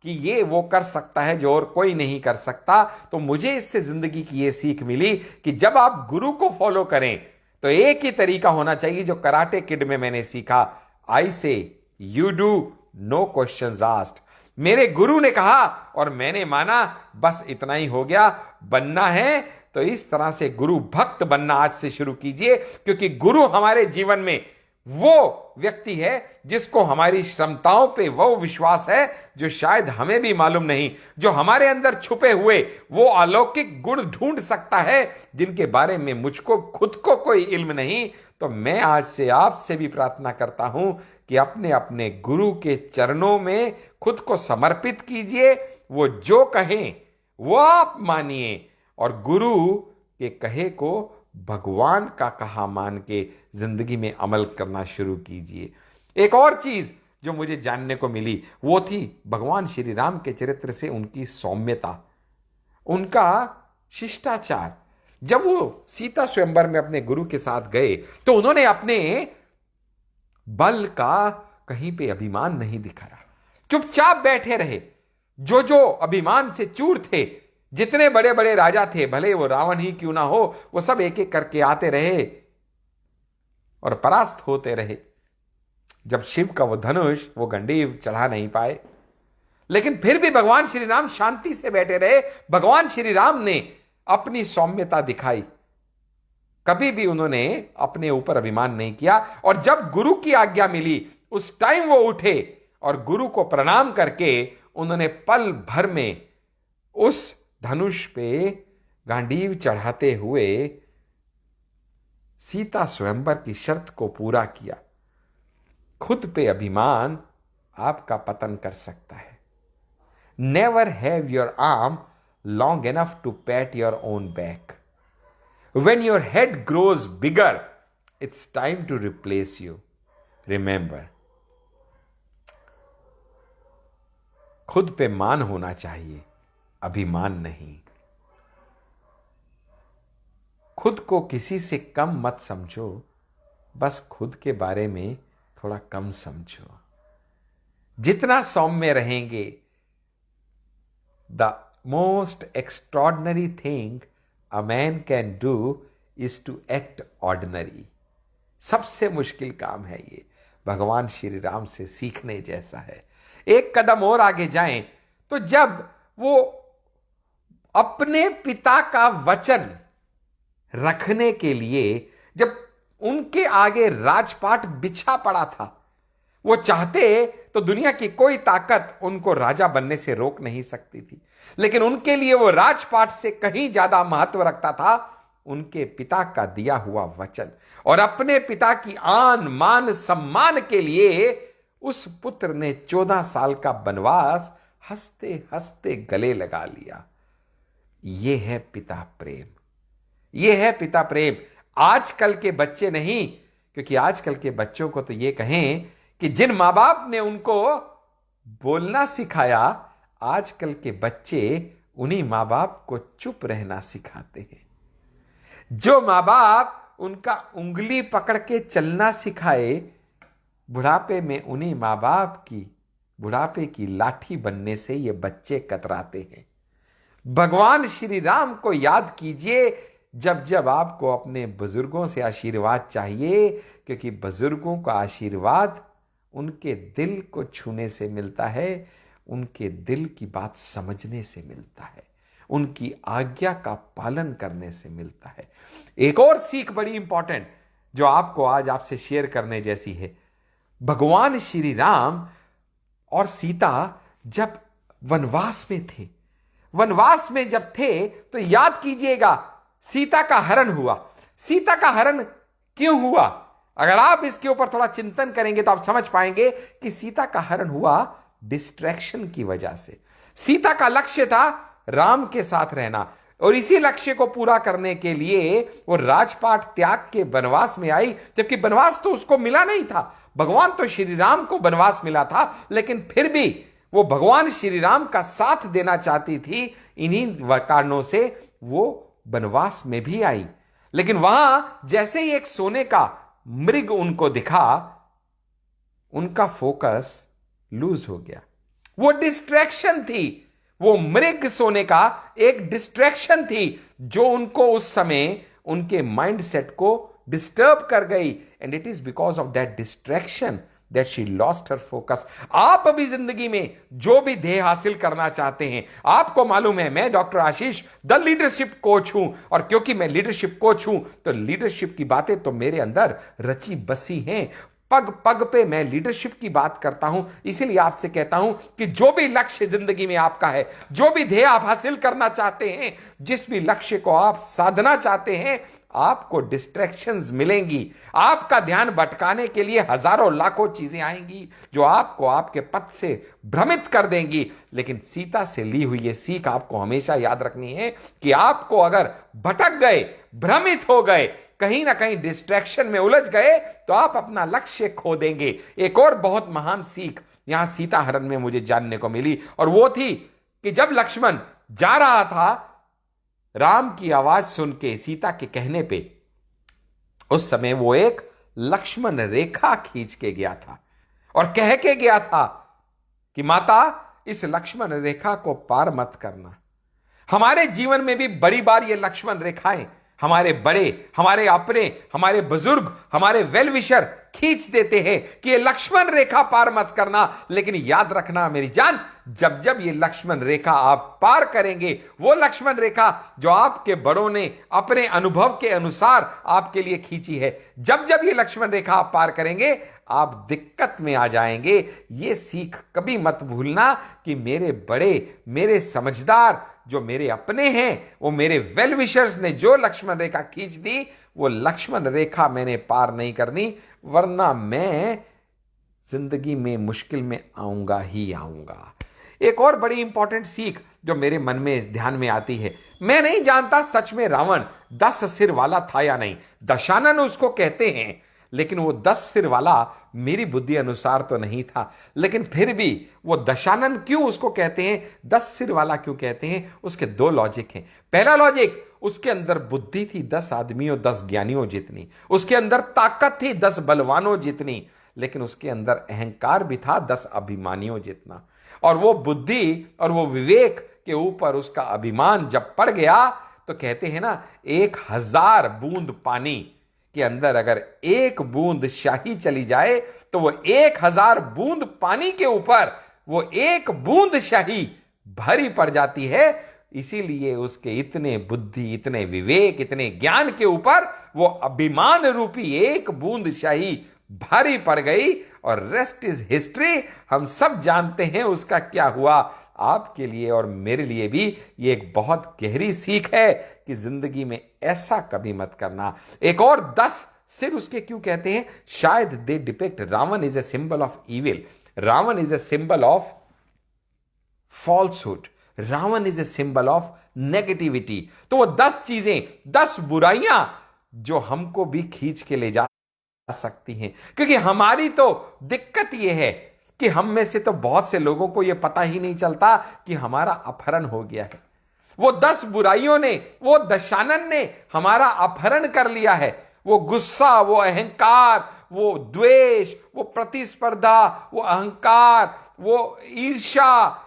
कि ये वो कर सकता है जो और कोई नहीं कर सकता। तो मुझे इससे जिंदगी की ये सीख मिली कि जब आप गुरु को फॉलो करें तो एक ही तरीका होना चाहिए जो कराटे किड में मैंने सीखा, I say you do, no questions asked. मेरे गुरु ने कहा और मैंने माना, बस इतना ही हो गया। बनना है तो इस तरह से गुरु भक्त बनना आज से शुरू कीजिए, क्योंकि गुरु हमारे जीवन में वो व्यक्ति है जिसको हमारी क्षमताओं पे वो विश्वास है जो शायद हमें भी मालूम नहीं, जो हमारे अंदर छुपे हुए वो अलौकिक गुण ढूंढ सकता है जिनके बारे में मुझको खुद को कोई इल्म नहीं। तो मैं आज से आपसे भी प्रार्थना करता हूं कि अपने अपने गुरु के चरणों में खुद को समर्पित कीजिए। वो जो कहें वो आप मानिए और गुरु के कहे को भगवान का कहा मान के जिंदगी में अमल करना शुरू कीजिए। एक और चीज जो मुझे जानने को मिली वो थी भगवान श्री राम के चरित्र से उनकी सौम्यता, उनका शिष्टाचार। जब वो सीता स्वयंवर में अपने गुरु के साथ गए तो उन्होंने अपने बल का कहीं पे अभिमान नहीं दिखाया, चुपचाप बैठे रहे। जो जो अभिमान से चूर थे, जितने बड़े बड़े राजा थे, भले वो रावण ही क्यों ना हो, वो सब एक एक करके आते रहे और परास्त होते रहे। जब शिव का वो धनुष, वो गंडीव चढ़ा नहीं पाए, लेकिन फिर भी भगवान श्री राम शांति से बैठे रहे। भगवान श्री राम ने अपनी सौम्यता दिखाई, कभी भी उन्होंने अपने ऊपर अभिमान नहीं किया। और जब गुरु की आज्ञा मिली उस टाइम वो उठे और गुरु को प्रणाम करके उन्होंने पल भर में उस धनुष पे गांडीव चढ़ाते हुए सीता स्वयंवर की शर्त को पूरा किया। खुद पे अभिमान आपका पतन कर सकता है। Never have your arm long enough to pat your own back. When your head grows bigger, it's time to replace you. Remember, खुद पे मान होना चाहिए, अभिमान नहीं। खुद को किसी से कम मत समझो, बस खुद के बारे में थोड़ा कम समझो। जितना सौम्य रहेंगे, the most extraordinary thing a man can do is to act ordinary. सबसे मुश्किल काम है ये, भगवान श्री राम से सीखने जैसा है। एक कदम और आगे जाएं तो जब वो अपने पिता का वचन रखने के लिए, जब उनके आगे राजपाट बिछा पड़ा था, वो चाहते तो दुनिया की कोई ताकत उनको राजा बनने से रोक नहीं सकती थी, लेकिन उनके लिए वो राजपाट से कहीं ज्यादा महत्व रखता था उनके पिता का दिया हुआ वचन। और अपने पिता की आन मान सम्मान के लिए उस पुत्र ने 14 साल का वनवास हंसते हंसते गले लगा लिया। ये है पिता प्रेम, ये है पिता प्रेम। आजकल के बच्चे नहीं, क्योंकि आजकल के बच्चों को तो ये कहें कि जिन मां बाप ने उनको बोलना सिखाया, आजकल के बच्चे उन्हीं मां बाप को चुप रहना सिखाते हैं। जो मां बाप उनका उंगली पकड़ के चलना सिखाए, बुढ़ापे में उन्हीं मां बाप की बुढ़ापे की लाठी बनने से ये बच्चे कतराते हैं। भगवान श्री राम को याद कीजिए जब जब आपको अपने बुजुर्गों से आशीर्वाद चाहिए, क्योंकि बुजुर्गों का आशीर्वाद उनके दिल को छूने से मिलता है, उनके दिल की बात समझने से मिलता है, उनकी आज्ञा का पालन करने से मिलता है। एक और सीख बड़ी इंपॉर्टेंट जो आपको आज आपसे शेयर करने जैसी है। भगवान श्री राम और सीता जब वनवास में थे, वनवास में जब थे तो याद कीजिएगा सीता का हरण हुआ। सीता का हरण क्यों हुआ? अगर आप इसके ऊपर थोड़ा चिंतन करेंगे तो आप समझ पाएंगे कि सीता का हरण हुआ डिस्ट्रैक्शन की वजह से। सीता का लक्ष्य था राम के साथ रहना, और इसी लक्ष्य को पूरा करने के लिए वो राजपाट त्याग के वनवास में आई, जबकि वनवास तो उसको मिला नहीं था। भगवान तो श्री राम को वनवास मिला था, लेकिन फिर भी वो भगवान श्री राम का साथ देना चाहती थी। इन्हीं कारणों से वो वनवास में भी आई। लेकिन वहां जैसे ही एक सोने का मृग उनको दिखा, उनका फोकस लूज हो गया। वो डिस्ट्रैक्शन थी, वो मृग सोने का एक डिस्ट्रैक्शन थी जो उनको उस समय उनके माइंडसेट को डिस्टर्ब कर गई। And it is because of that distraction that she lost her focus. आप अभी जिंदगी में जो भी ध्येय हासिल करना चाहते हैं, आपको मालूम है मैं doctor Ashish the leadership coach हूं, और क्योंकि मैं लीडरशिप कोच हूं तो लीडरशिप की बातें तो मेरे अंदर रची बसी हैं। पग पग पे मैं लीडरशिप की बात करता हूं। इसीलिए आपसे कहता हूं कि जो भी लक्ष्य जिंदगी में आपका है, जो भी ध्येय आप हासिल करना चाहते हैं, जिस भी लक्ष्य को आप साधना चाहते हैं, आपको डिस्ट्रैक्शंस मिलेंगी। आपका ध्यान भटकाने के लिए हजारों लाखों चीजें आएंगी जो आपको आपके पथ से भ्रमित कर देंगी। लेकिन सीता से ली हुई यह सीख आपको हमेशा याद रखनी है कि आपको अगर भटक गए, भ्रमित हो गए, कहीं ना कहीं डिस्ट्रैक्शन में उलझ गए, तो आप अपना लक्ष्य खो देंगे। एक और बहुत महान सीख यहां सीता हरण में मुझे जानने को मिली, और वो थी कि जब लक्ष्मण जा रहा था राम की आवाज सुन के सीता के कहने पे उस समय वो एक लक्ष्मण रेखा खींच के गया था और कह के गया था कि माता, इस लक्ष्मण रेखा को पार मत करना। हमारे जीवन में भी बड़ी बार ये लक्ष्मण रेखाएं हमारे बड़े, हमारे अपने, हमारे बुजुर्ग, हमारे वेल विशर खींच देते हैं कि ये लक्ष्मण रेखा पार मत करना। लेकिन याद रखना मेरी जान, जब जब ये लक्ष्मण रेखा आप पार करेंगे, वो लक्ष्मण रेखा जो आपके बड़ों ने अपने अनुभव के अनुसार आपके लिए खींची है, जब जब ये लक्ष्मण रेखा आप पार करेंगे, आप दिक्कत में आ जाएंगे। ये सीख कभी मत भूलना कि मेरे बड़े, मेरे समझदार, जो मेरे अपने हैं, वो मेरे वेल विशर्स ने जो लक्ष्मण रेखा खींच दी, वो लक्ष्मण रेखा मैंने पार नहीं करनी, वरना मैं जिंदगी में मुश्किल में आऊंगा ही आऊंगा। एक और बड़ी इंपॉर्टेंट सीख जो मेरे मन में ध्यान में आती है, मैं नहीं जानता सच में रावण 10 सिर वाला था या नहीं। दशानन उसको कहते हैं, लेकिन वो 10 सिर वाला मेरी बुद्धि अनुसार तो नहीं था। लेकिन फिर भी वो दशानन क्यों उसको कहते हैं, 10 सिर वाला क्यों कहते हैं, उसके 2 लॉजिक हैं। पहला लॉजिक, उसके अंदर बुद्धि थी 10 आदमियों, 10 ज्ञानियों जितनी, उसके अंदर ताकत थी 10 बलवानों जितनी, लेकिन उसके अंदर अहंकार भी था 10 अभिमानियों जितना। और वो बुद्धि और वो विवेक के ऊपर उसका अभिमान जब पड़ गया, तो कहते हैं ना, 1000 बूंद पानी के अंदर अगर 1 बूंद शाही चली जाए, तो वो 1000 बूंद पानी के ऊपर वो 1 बूंद शाही भारी पड़ जाती है। इसीलिए उसके इतने बुद्धि, इतने विवेक, इतने ज्ञान के ऊपर वो अभिमान रूपी 1 बूंद शाही भारी पड़ गई, और रेस्ट इज हिस्ट्री। हम सब जानते हैं उसका क्या हुआ। आपके लिए और मेरे लिए भी ये एक बहुत गहरी सीख है कि जिंदगी में ऐसा कभी मत करना। एक और 10 सिर उसके क्यों कहते हैं, शायद they depict Ravana is a symbol of evil, Ravana is a symbol of falsehood, Ravana is a symbol of negativity. तो वो 10 चीजें, 10 बुराइयां जो हमको भी खींच के ले जा सकती हैं। क्योंकि हमारी तो दिक्कत यह है कि हम में से तो बहुत से लोगों को यह पता ही नहीं चलता कि हमारा अपहरण हो गया है। वो 10 बुराइयों ने, वो दशानन ने हमारा अपहरण कर लिया है। वो गुस्सा, वो अहंकार, वो द्वेष, वो प्रतिस्पर्धा, वो अहंकार, वो ईर्ष्या,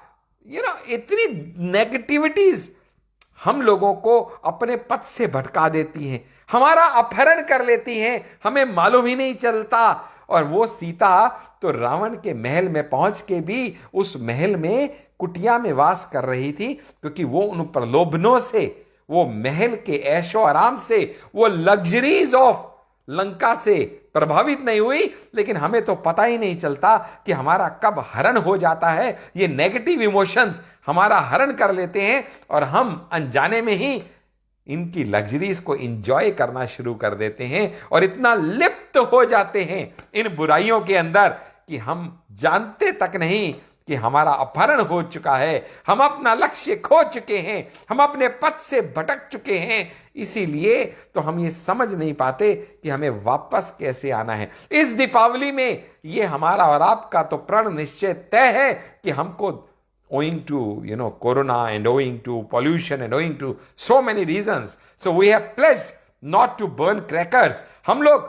इतनी नेगेटिविटीज हम लोगों को अपने पथ से भटका देती हैं, हमारा अपहरण कर लेती हैं, हमें मालूम ही नहीं चलता। और वो सीता तो रावण के महल में पहुंच के भी उस महल में कुटिया में वास कर रही थी, क्योंकि वो उन प्रलोभनों से, वो महल के ऐशो आराम से, वो लग्जरीज ऑफ लंका से प्रभावित नहीं हुई। लेकिन हमें तो पता ही नहीं चलता कि हमारा कब हरण हो जाता है। ये नेगेटिव इमोशंस हमारा हरण कर लेते हैं और हम अनजाने में ही इनकी लग्जरीज को एंजॉय करना शुरू कर देते हैं और इतना लिप्त हो जाते हैं इन बुराइयों के अंदर कि हम जानते तक नहीं कि हमारा अपहरण हो चुका है, हम अपना लक्ष्य खो चुके हैं, हम अपने पथ से भटक चुके हैं। इसीलिए तो हम ये समझ नहीं पाते कि हमें वापस कैसे आना है। इस दीपावली में ये हमारा और आपका तो प्रण निश्चय तय है कि हमको owing to corona and owing to pollution and owing to so many reasons, so we have pledged not to burn crackers. हम लोग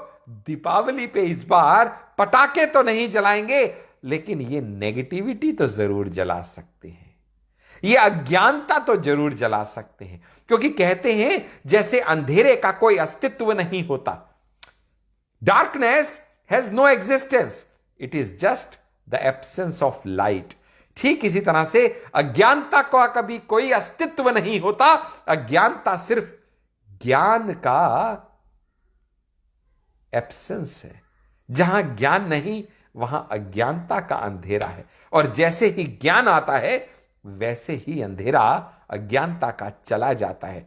दीपावली पे इस बार पटाखे तो नहीं जलाएंगे, लेकिन ये नेगेटिविटी तो जरूर जला सकते हैं, ये अज्ञानता तो जरूर जला सकते हैं। क्योंकि कहते हैं जैसे अंधेरे का कोई अस्तित्व नहीं होता, darkness has no existence, it is just the absence of light. ठीक इसी तरह से अज्ञानता का कभी कोई अस्तित्व नहीं होता, अज्ञानता सिर्फ ज्ञान का एब्सेंस है। जहां ज्ञान नहीं वहां अज्ञानता का अंधेरा है, और जैसे ही ज्ञान आता है वैसे ही अंधेरा अज्ञानता का चला जाता है।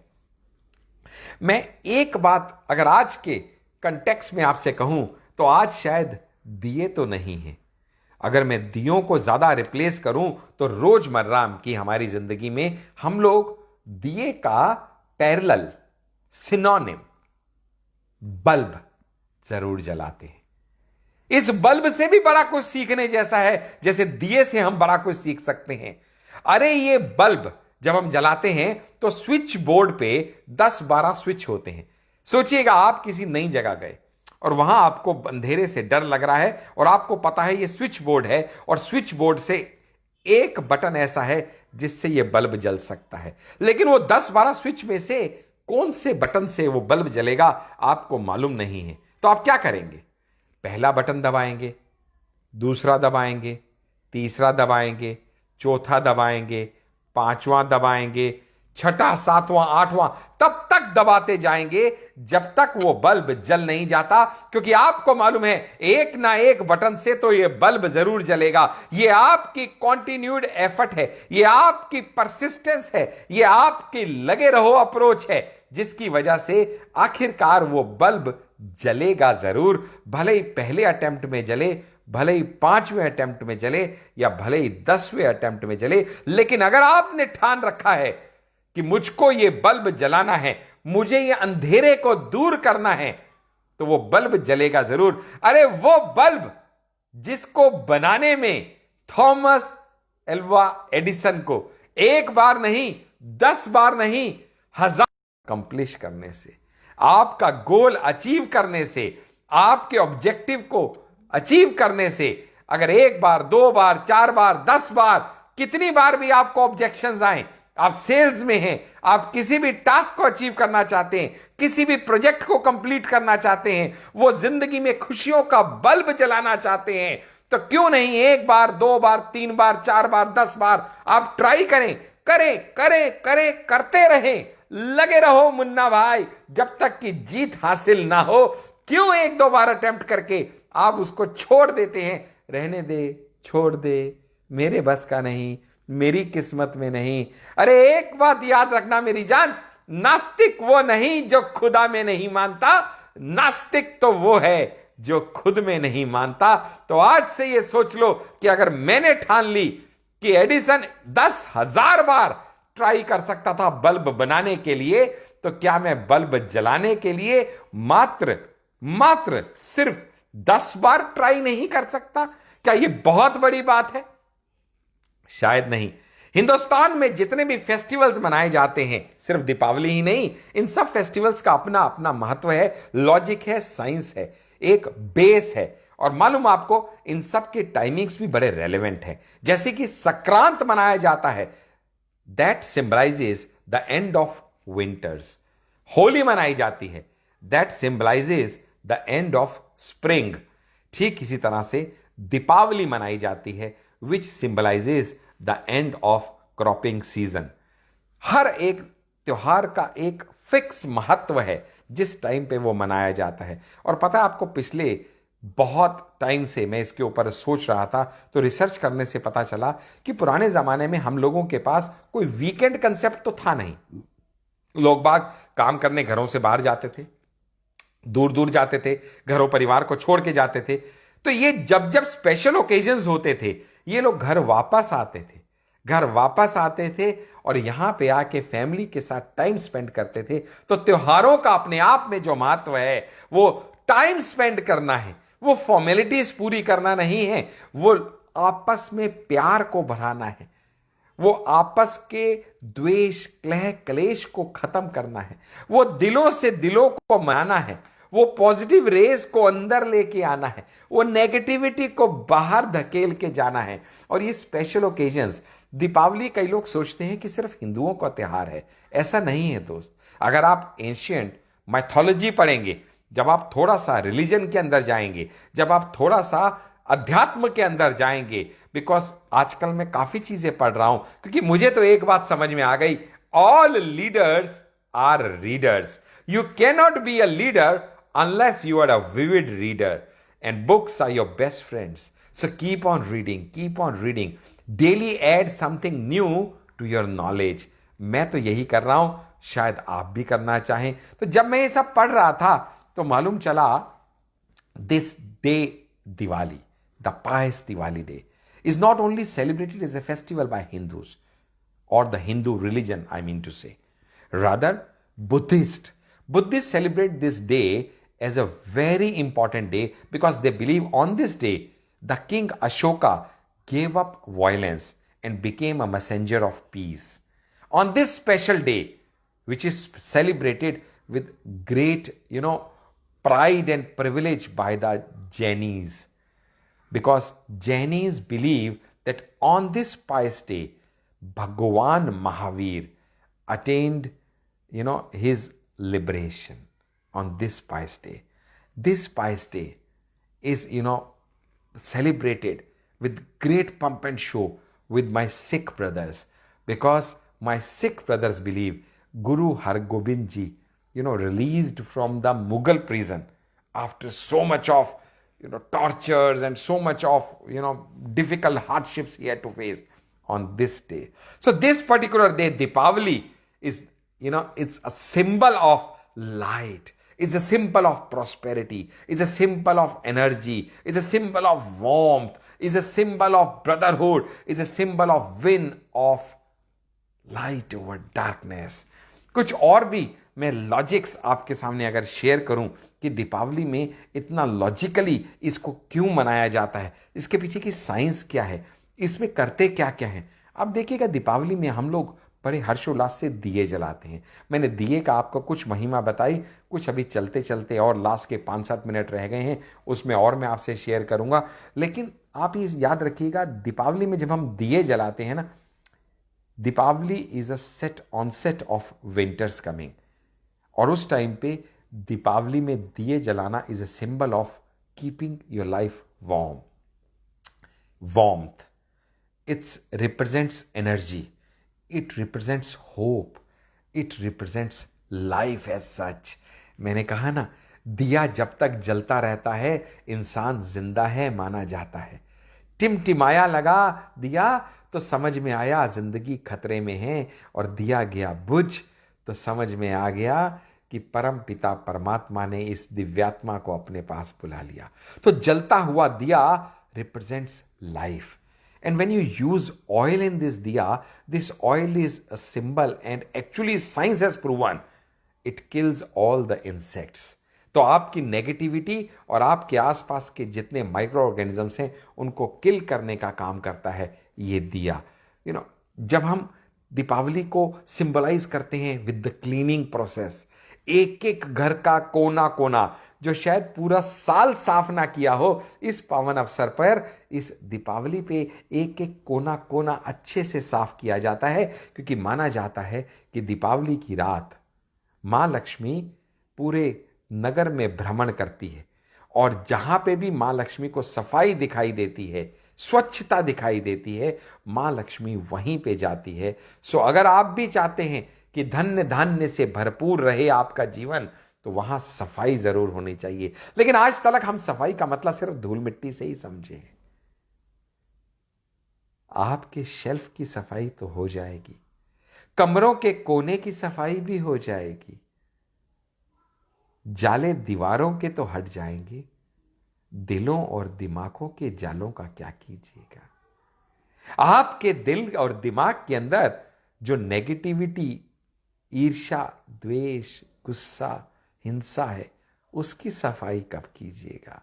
मैं एक बात अगर आज के कंटेक्स्ट में आपसे कहूं तो आज शायद दिए तो नहीं है। अगर मैं दियों को ज्यादा रिप्लेस करूं तो रोजमर्रा की हमारी जिंदगी में हम लोग दिए का पैरेलल सिनोनिम बल्ब जरूर जलाते हैं। इस बल्ब से भी बड़ा कुछ सीखने जैसा है, जैसे दिए से हम बड़ा कुछ सीख सकते हैं। अरे ये बल्ब जब हम जलाते हैं तो स्विच बोर्ड पे 10-12 स्विच होते हैं। सोचिएगा आप किसी नई जगह गए और वहां आपको अंधेरे से डर लग रहा है और आपको पता है ये स्विच बोर्ड है और स्विच बोर्ड से एक बटन ऐसा है जिससे ये बल्ब जल सकता है, लेकिन वो 10-12 स्विच में से कौन से बटन से वो बल्ब जलेगा आपको मालूम नहीं है। तो आप क्या करेंगे? पहला बटन दबाएंगे, दूसरा दबाएंगे, तीसरा दबाएंगे, चौथा दबाएंगे, पांचवां दबाएंगे, छठा, सातवां, आठवां, तब तक दबाते जाएंगे जब तक वो बल्ब जल नहीं जाता, क्योंकि आपको मालूम है एक ना एक बटन से तो ये बल्ब जरूर जलेगा। ये आपकी कॉन्टिन्यूड एफर्ट है, ये आपकी परसिस्टेंस है, ये आपकी लगे रहो अप्रोच है, जिसकी वजह से आखिरकार वो बल्ब जलेगा जरूर। भले ही पहले अटेम्प्ट में जले, भले ही 5वें अटेम्प्ट में जले, या भले ही 10वें अटेम्प्ट में जले, लेकिन अगर आपने ठान रखा है कि मुझको ये बल्ब जलाना है, मुझे ये अंधेरे को दूर करना है, तो वो बल्ब जलेगा जरूर। अरे वो बल्ब जिसको बनाने में थॉमस एल्वा एडिसन को एक बार नहीं, 10 बार नहीं, 1000 कंप्लीट करने से, आपका गोल अचीव करने से, आपके ऑब्जेक्टिव को अचीव करने से, अगर एक बार, 2 बार, 4 बार, 10 बार, कितनी बार भी आपको ऑब्जेक्शंस आए, आप सेल्स में हैं, आप किसी भी टास्क को अचीव करना चाहते हैं, किसी भी प्रोजेक्ट को कंप्लीट करना चाहते हैं, वो जिंदगी में खुशियों का बल्ब जलाना चाहते हैं, तो क्यों नहीं 1 बार, 2 बार, 3 बार, 4 बार, 10 बार आप ट्राई करें, करें करें करें, करते रहें, लगे रहो मुन्ना भाई, जब तक कि जीत हासिल ना हो। क्यों 1-2 बार अटेम्प्ट करके आप उसको छोड़ देते हैं? रहने दे, छोड़ दे, मेरे बस का नहीं, मेरी किस्मत में नहीं। अरे एक बात याद रखना मेरी जान, नास्तिक वो नहीं जो खुदा में नहीं मानता, नास्तिक तो वो है जो खुद में नहीं मानता। तो आज से ये सोच लो कि अगर मैंने ठान ली कि एडिसन 10,000 बार ट्राई कर सकता था बल्ब बनाने के लिए, तो क्या मैं बल्ब जलाने के लिए मात्र सिर्फ 10 बार ट्राई नहीं कर सकता? क्या यह बहुत बड़ी बात है? शायद नहीं। हिंदुस्तान में जितने भी फेस्टिवल्स मनाए जाते हैं, सिर्फ दीपावली ही नहीं, इन सब फेस्टिवल्स का अपना अपना महत्व है, लॉजिक है, साइंस है, एक बेस है। और मालूम आपको इन सब के टाइमिंग्स भी बड़े रेलेवेंट हैं। जैसे कि संक्रांत मनाया जाता है, that symbolises the end of winters. Holi मनाई जाती है, that symbolises the end of spring. ठीक इसी तरह से दीपावली मनाई जाती है, which symbolises the end of cropping season. हर एक त्योहार का एक फिक्स महत्व है जिस टाइम पे वो मनाया जाता है। और पता है आपको, पिछले बहुत टाइम से मैं इसके ऊपर सोच रहा था, तो रिसर्च करने से पता चला कि पुराने जमाने में हम लोगों के पास कोई वीकेंड कंसेप्ट तो था नहीं। लोग बाग काम करने घरों से बाहर जाते थे, दूर दूर जाते थे, घरों परिवार को छोड़ के जाते थे। तो ये जब जब स्पेशल ओकेजन्स होते थे, ये लोग घर वापस आते थे और यहां पे आके फैमिली के साथ टाइम स्पेंड करते थे। तो त्योहारों का अपने आप में जो महत्व है, वो टाइम स्पेंड करना है, वो फॉर्मेलिटीज पूरी करना नहीं है, वो आपस में प्यार को बढ़ाना है, वो आपस के द्वेष, कलह, क्लेश को खत्म करना है, वो दिलों से दिलों को मनाना है, वो पॉजिटिव रेस को अंदर लेके आना है, वो नेगेटिविटी को बाहर धकेल के जाना है। और ये स्पेशल ओकेजन्स, दीपावली कई लोग सोचते हैं कि सिर्फ हिंदुओं का त्योहार है। ऐसा नहीं है दोस्त। अगर आप एंशिएंट माइथोलॉजी पढ़ेंगे, जब आप थोड़ा सा रिलीजन के अंदर जाएंगे, जब आप थोड़ा सा अध्यात्म के अंदर जाएंगे, बिकॉज आजकल मैं काफी चीजें पढ़ रहा हूं, क्योंकि मुझे तो एक बात समझ में आ गई, all leaders are readers. You can not be a leader unless you are a vivid reader, and books are your best friends. So keep on reading. Daily add something new to your knowledge. मैं तो यही कर रहा हूं, शायद आप भी करना चाहें। तो जब मैं ये सब पढ़ रहा था तो मालूम चला, this day Diwali, the pious Diwali day, is not only celebrated as a festival by Hindus or the Hindu religion, I mean to say. Rather, Buddhists celebrate this day as a very important day because they believe on this day the king Ashoka gave up violence and became a messenger of peace. On this special day, which is celebrated with great, pride and privilege by the Jainis, because Jainis believe that on this pious day, Bhagwan Mahavir attained, his liberation on this pious day. This pious day is, celebrated with great pomp and show with my Sikh brothers, because my Sikh brothers believe Guru Har Gobind Ji, released from the Mughal prison after so much of, tortures and so much of, difficult hardships he had to face on this day. So this particular day, Deepavali, is, it's a symbol of light. It's a symbol of prosperity. It's a symbol of energy. It's a symbol of warmth. It's a symbol of brotherhood. It's a symbol of win of light over darkness. कुछ और भी मैं logics आपके सामने अगर share करूं कि दीपावली में इतना लॉजिकली इसको क्यों मनाया जाता है, इसके पीछे की साइंस क्या है, इसमें करते क्या क्या है। अब देखिएगा, दीपावली में हम लोग बड़े हर्षोल्लास से दिए जलाते हैं। मैंने दिए का आपको कुछ महिमा बताई, कुछ अभी चलते चलते और लास्ट के 5-7 मिनट रह गए हैं, उसमें और मैं आपसे शेयर करूंगा। लेकिन आप ये याद रखिएगा, दीपावली में जब हम दिए जलाते हैं ना, Deepavali is a onset of winters coming, और उस टाइम पे दीपावली में दिए जलाना is a symbol of keeping your life warmth. It's represents energy, it represents hope, it represents life as such। मैंने कहा ना, दिया जब तक जलता रहता है इंसान जिंदा है माना जाता है। टिमटिमाया लगा दिया तो समझ में आया जिंदगी खतरे में है, और दिया गया बुझ तो समझ में आ गया कि परम पिता परमात्मा ने इस दिव्यात्मा को अपने पास बुला लिया। तो जलता हुआ दिया represents life. And when you use oil in this diya, this oil is a symbol, and actually science has proven it kills all the insects। तो आपकी नेगेटिविटी और आपके आसपास के जितने माइक्रो ऑर्गेनिजम्स हैं उनको किल करने का काम करता है ये दिया। जब हम दीपावली को सिंबलाइज करते हैं विद द क्लीनिंग प्रोसेस, एक एक घर का कोना कोना जो शायद पूरा साल साफ ना किया हो, इस पावन अवसर पर इस दीपावली पे एक एक कोना कोना अच्छे से साफ किया जाता है, क्योंकि माना जाता है कि दीपावली की रात माँ लक्ष्मी पूरे नगर में भ्रमण करती है, और जहां पे भी माँ लक्ष्मी को सफाई दिखाई देती है, स्वच्छता दिखाई देती है, माँ लक्ष्मी वहीं पे जाती है। सो अगर आप भी चाहते हैं कि धन्य धान्य से भरपूर रहे आपका जीवन, तो वहां सफाई जरूर होनी चाहिए। लेकिन आज तक हम सफाई का मतलब सिर्फ धूल मिट्टी से ही समझे हैं। आपके शेल्फ की सफाई तो हो जाएगी, कमरों के कोने की सफाई भी हो जाएगी, जाले दीवारों के तो हट जाएंगे, दिलों और दिमागों के जालों का क्या कीजिएगा। आपके दिल और दिमाग के अंदर जो नेगेटिविटी, ईर्ष्या, द्वेष, गुस्सा, हिंसा है, उसकी सफाई कब कीजिएगा।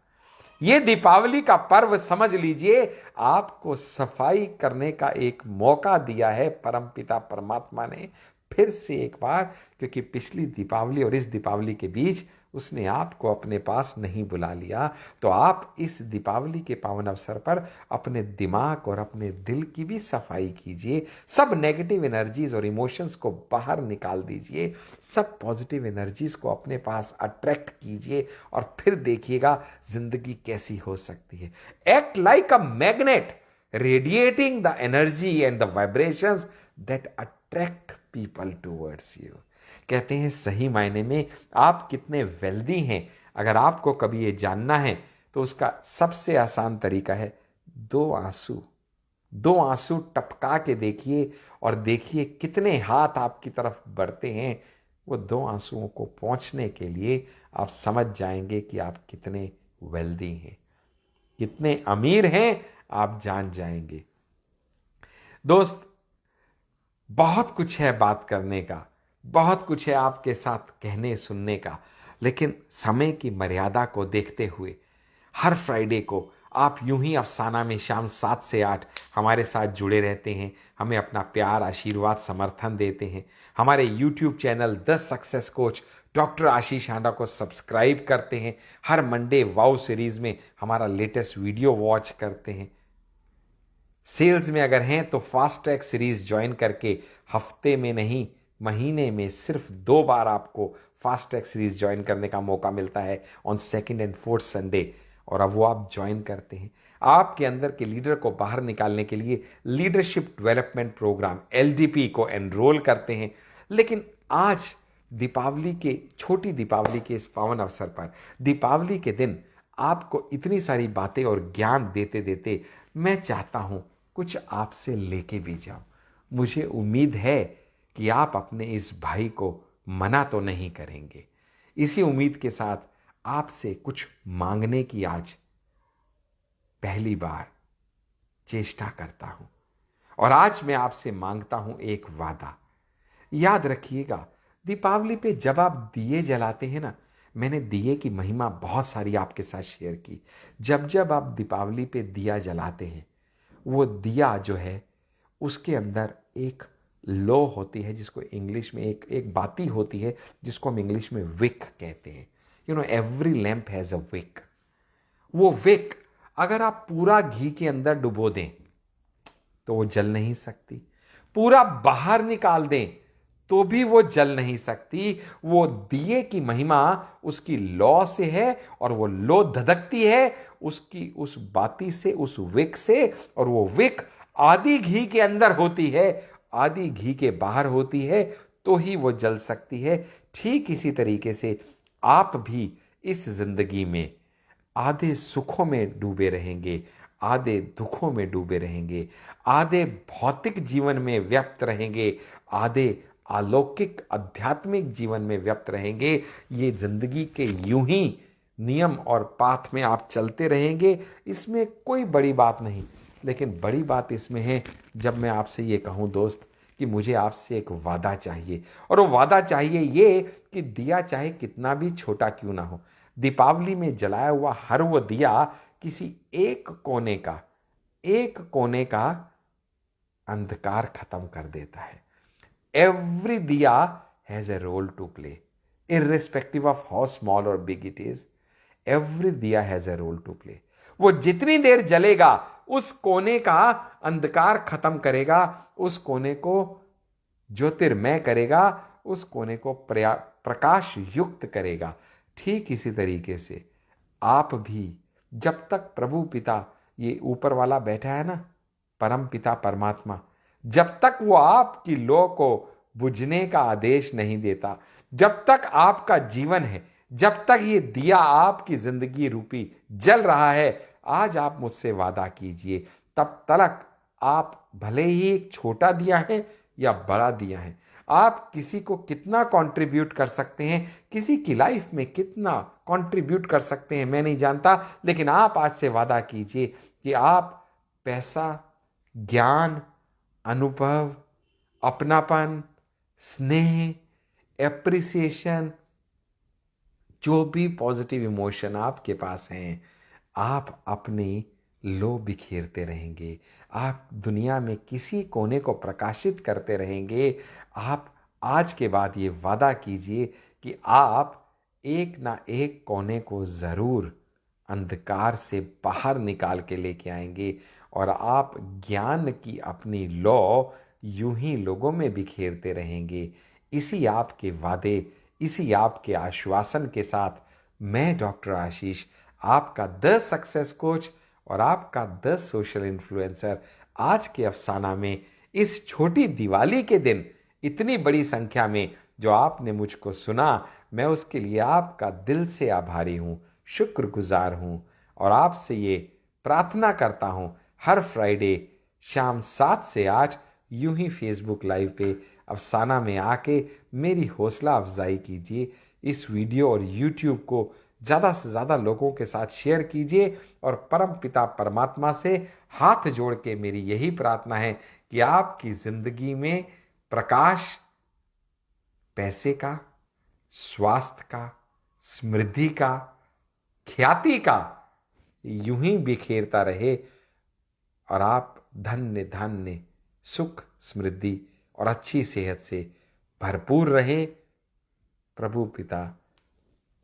ये दीपावली का पर्व समझ लीजिए आपको सफाई करने का एक मौका दिया है परमपिता परमात्मा ने फिर से एक बार, क्योंकि पिछली दीपावली और इस दीपावली के बीच उसने आपको अपने पास नहीं बुला लिया। तो आप इस दीपावली के पावन अवसर पर अपने दिमाग और अपने दिल की भी सफाई कीजिए, सब नेगेटिव एनर्जीज और इमोशंस को बाहर निकाल दीजिए, सब पॉजिटिव एनर्जीज को अपने पास अट्रैक्ट कीजिए, और फिर देखिएगा जिंदगी कैसी हो सकती है। Act like a magnet, radiating the energy and the vibrations that attract people towards you. कहते हैं सही मायने में आप कितने वेल्दी हैं, अगर आपको कभी ये जानना है तो उसका सबसे आसान तरीका है दो आंसू टपका के देखिए, और देखिए कितने हाथ आपकी तरफ बढ़ते हैं। वो 2 आंसुओं को पहुंचने के लिए आप समझ जाएंगे कि आप कितने वेल्दी हैं, कितने अमीर हैं, आप जान जाएंगे। दोस्त, बहुत कुछ है बात करने का, बहुत कुछ है आपके साथ कहने सुनने का, लेकिन समय की मर्यादा को देखते हुए हर फ्राइडे को आप यूं ही अफसाना में शाम 7 से 8 हमारे साथ जुड़े रहते हैं, हमें अपना प्यार, आशीर्वाद, समर्थन देते हैं। हमारे YouTube channel the success coach doctor Ashish Anda को सब्सक्राइब करते हैं। हर मंडे वाउ सीरीज़ में हमारा लेटेस्ट वीडियो वॉच करते हैं। सेल्स में अगर हैं तो फास्ट ट्रैक सीरीज ज्वाइन करके हफ्ते में नहीं, महीने में सिर्फ 2 बार आपको फास्ट ट्रैक सीरीज ज्वाइन करने का मौका मिलता है, on 2nd and 4th Sunday. और अब वो आप ज्वाइन करते हैं। आपके अंदर के लीडर को बाहर निकालने के लिए लीडरशिप डेवलपमेंट प्रोग्राम LDP को एनरोल करते हैं। लेकिन आज दीपावली के, छोटी दीपावली के इस पावन अवसर पर, दीपावली के दिन आपको इतनी सारी बातें और ज्ञान देते देते मैं चाहता हूं कुछ आपसे लेके भी जाऊं। मुझे उम्मीद है कि आप अपने इस भाई को मना तो नहीं करेंगे। इसी उम्मीद के साथ आपसे कुछ मांगने की आज पहली बार चेष्टा करता हूं। और आज मैं आपसे मांगता हूं एक वादा। याद रखिएगा, दीपावली पे जब आप दिए जलाते हैं ना, मैंने दिए की महिमा बहुत सारी आपके साथ शेयर की। जब जब आप दीपावली पे दिया जलाते हैं, वो दिया जो है उसके अंदर एक लो होती है, जिसको इंग्लिश में एक बाती होती है, जिसको हम इंग्लिश में विक कहते हैं। Every lamp has a week. वो विक अगर आप पूरा घी के अंदर डुबो दें तो वो जल नहीं सकती, पूरा बाहर निकाल दें तो भी वो जल नहीं सकती। वो दिए की महिमा उसकी लौ से है, और वो लौ धधकती है उसकी उस बाती से, उस विक से। और वो विक आधी घी के अंदर होती है, आधी घी के बाहर होती है, तो ही वो जल सकती है। ठीक इसी तरीके से आप भी इस जिंदगी में आधे सुखों में डूबे रहेंगे, आधे दुखों में डूबे रहेंगे, आधे भौतिक जीवन में व्यक्त रहेंगे, आधे अलौकिक आध्यात्मिक जीवन में व्यक्त रहेंगे। ये जिंदगी के यूं ही नियम और पाथ में आप चलते रहेंगे। इसमें कोई बड़ी बात नहीं, लेकिन बड़ी बात इसमें है जब मैं आपसे ये कहूँ दोस्त कि मुझे आपसे एक वादा चाहिए। और वो वादा चाहिए ये कि दिया चाहे कितना भी छोटा क्यों ना हो, दीपावली में जलाया हुआ हर वो दिया किसी एक कोने का अंधकार खत्म कर देता है। Every diya has a role to play, irrespective of how small और big it is. Every diya has a role to play. वो जितनी देर जलेगा उस कोने का अंधकार खत्म करेगा, उस कोने को ज्योतिर्मय करेगा, उस कोने को प्रकाश युक्त करेगा। ठीक इसी तरीके से आप भी, जब तक प्रभु पिता, ये ऊपर वाला बैठा है ना, परम पिता परमात्मा, जब तक वो आपकी लौ को बुझने का आदेश नहीं देता, जब तक आपका जीवन है, जब तक ये दिया आपकी जिंदगी रूपी जल रहा है, आज आप मुझसे वादा कीजिए, तब तक आप भले ही एक छोटा दिया है या बड़ा दिया है, आप किसी को कितना कंट्रीब्यूट कर सकते हैं, किसी की लाइफ में कितना कंट्रीब्यूट कर सकते हैं मैं नहीं जानता, लेकिन आप आज से वादा कीजिए कि आप पैसा, ज्ञान, अनुभव, अपनापन, स्नेह, एप्रिसिएशन, जो भी पॉजिटिव इमोशन आपके पास हैं, आप अपनी लो बिखेरते रहेंगे। आप दुनिया में किसी कोने को प्रकाशित करते रहेंगे। आप आज के बाद ये वादा कीजिए कि आप एक ना एक कोने को ज़रूर अंधकार से बाहर निकाल के लेके आएंगे, और आप ज्ञान की अपनी लौ यूं ही लोगों में बिखेरते रहेंगे। इसी आपके वादे, इसी आपके आश्वासन के साथ मैं डॉक्टर आशीष, आपका द सक्सेस कोच और आपका द सोशल इन्फ्लुएंसर, आज के अफसाना में इस छोटी दिवाली के दिन इतनी बड़ी संख्या में जो आपने मुझको सुना, मैं उसके लिए आपका दिल से आभारी हूँ, शुक्रगुजार हूँ। और आपसे ये प्रार्थना करता हूँ, हर फ्राइडे शाम 7 से 8 यूं ही फेसबुक लाइव पे अफसाना में आके मेरी हौसला अफजाई कीजिए। इस वीडियो और यूट्यूब को ज़्यादा से ज़्यादा लोगों के साथ शेयर कीजिए, और परम पिता परमात्मा से हाथ जोड़ के मेरी यही प्रार्थना है कि आपकी ज़िंदगी में प्रकाश, पैसे का, स्वास्थ्य का, समृद्धि का, ख्याति का यूं ही बिखेरता रहे और आप धन्य धान्य सुख समृद्धि और अच्छी सेहत से भरपूर रहे। प्रभु पिता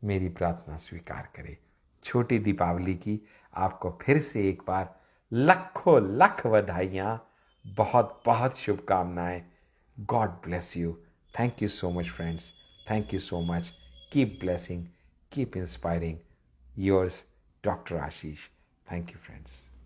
मेरी प्रार्थना स्वीकार करे। छोटी दीपावली की आपको फिर से एक बार लखों लख बधाइयाँ, बहुत बहुत शुभकामनाएं। God bless you. Thank you so much friends, thank you so much. Keep blessing, keep inspiring. Yours doctor Ashish. Thank you friends.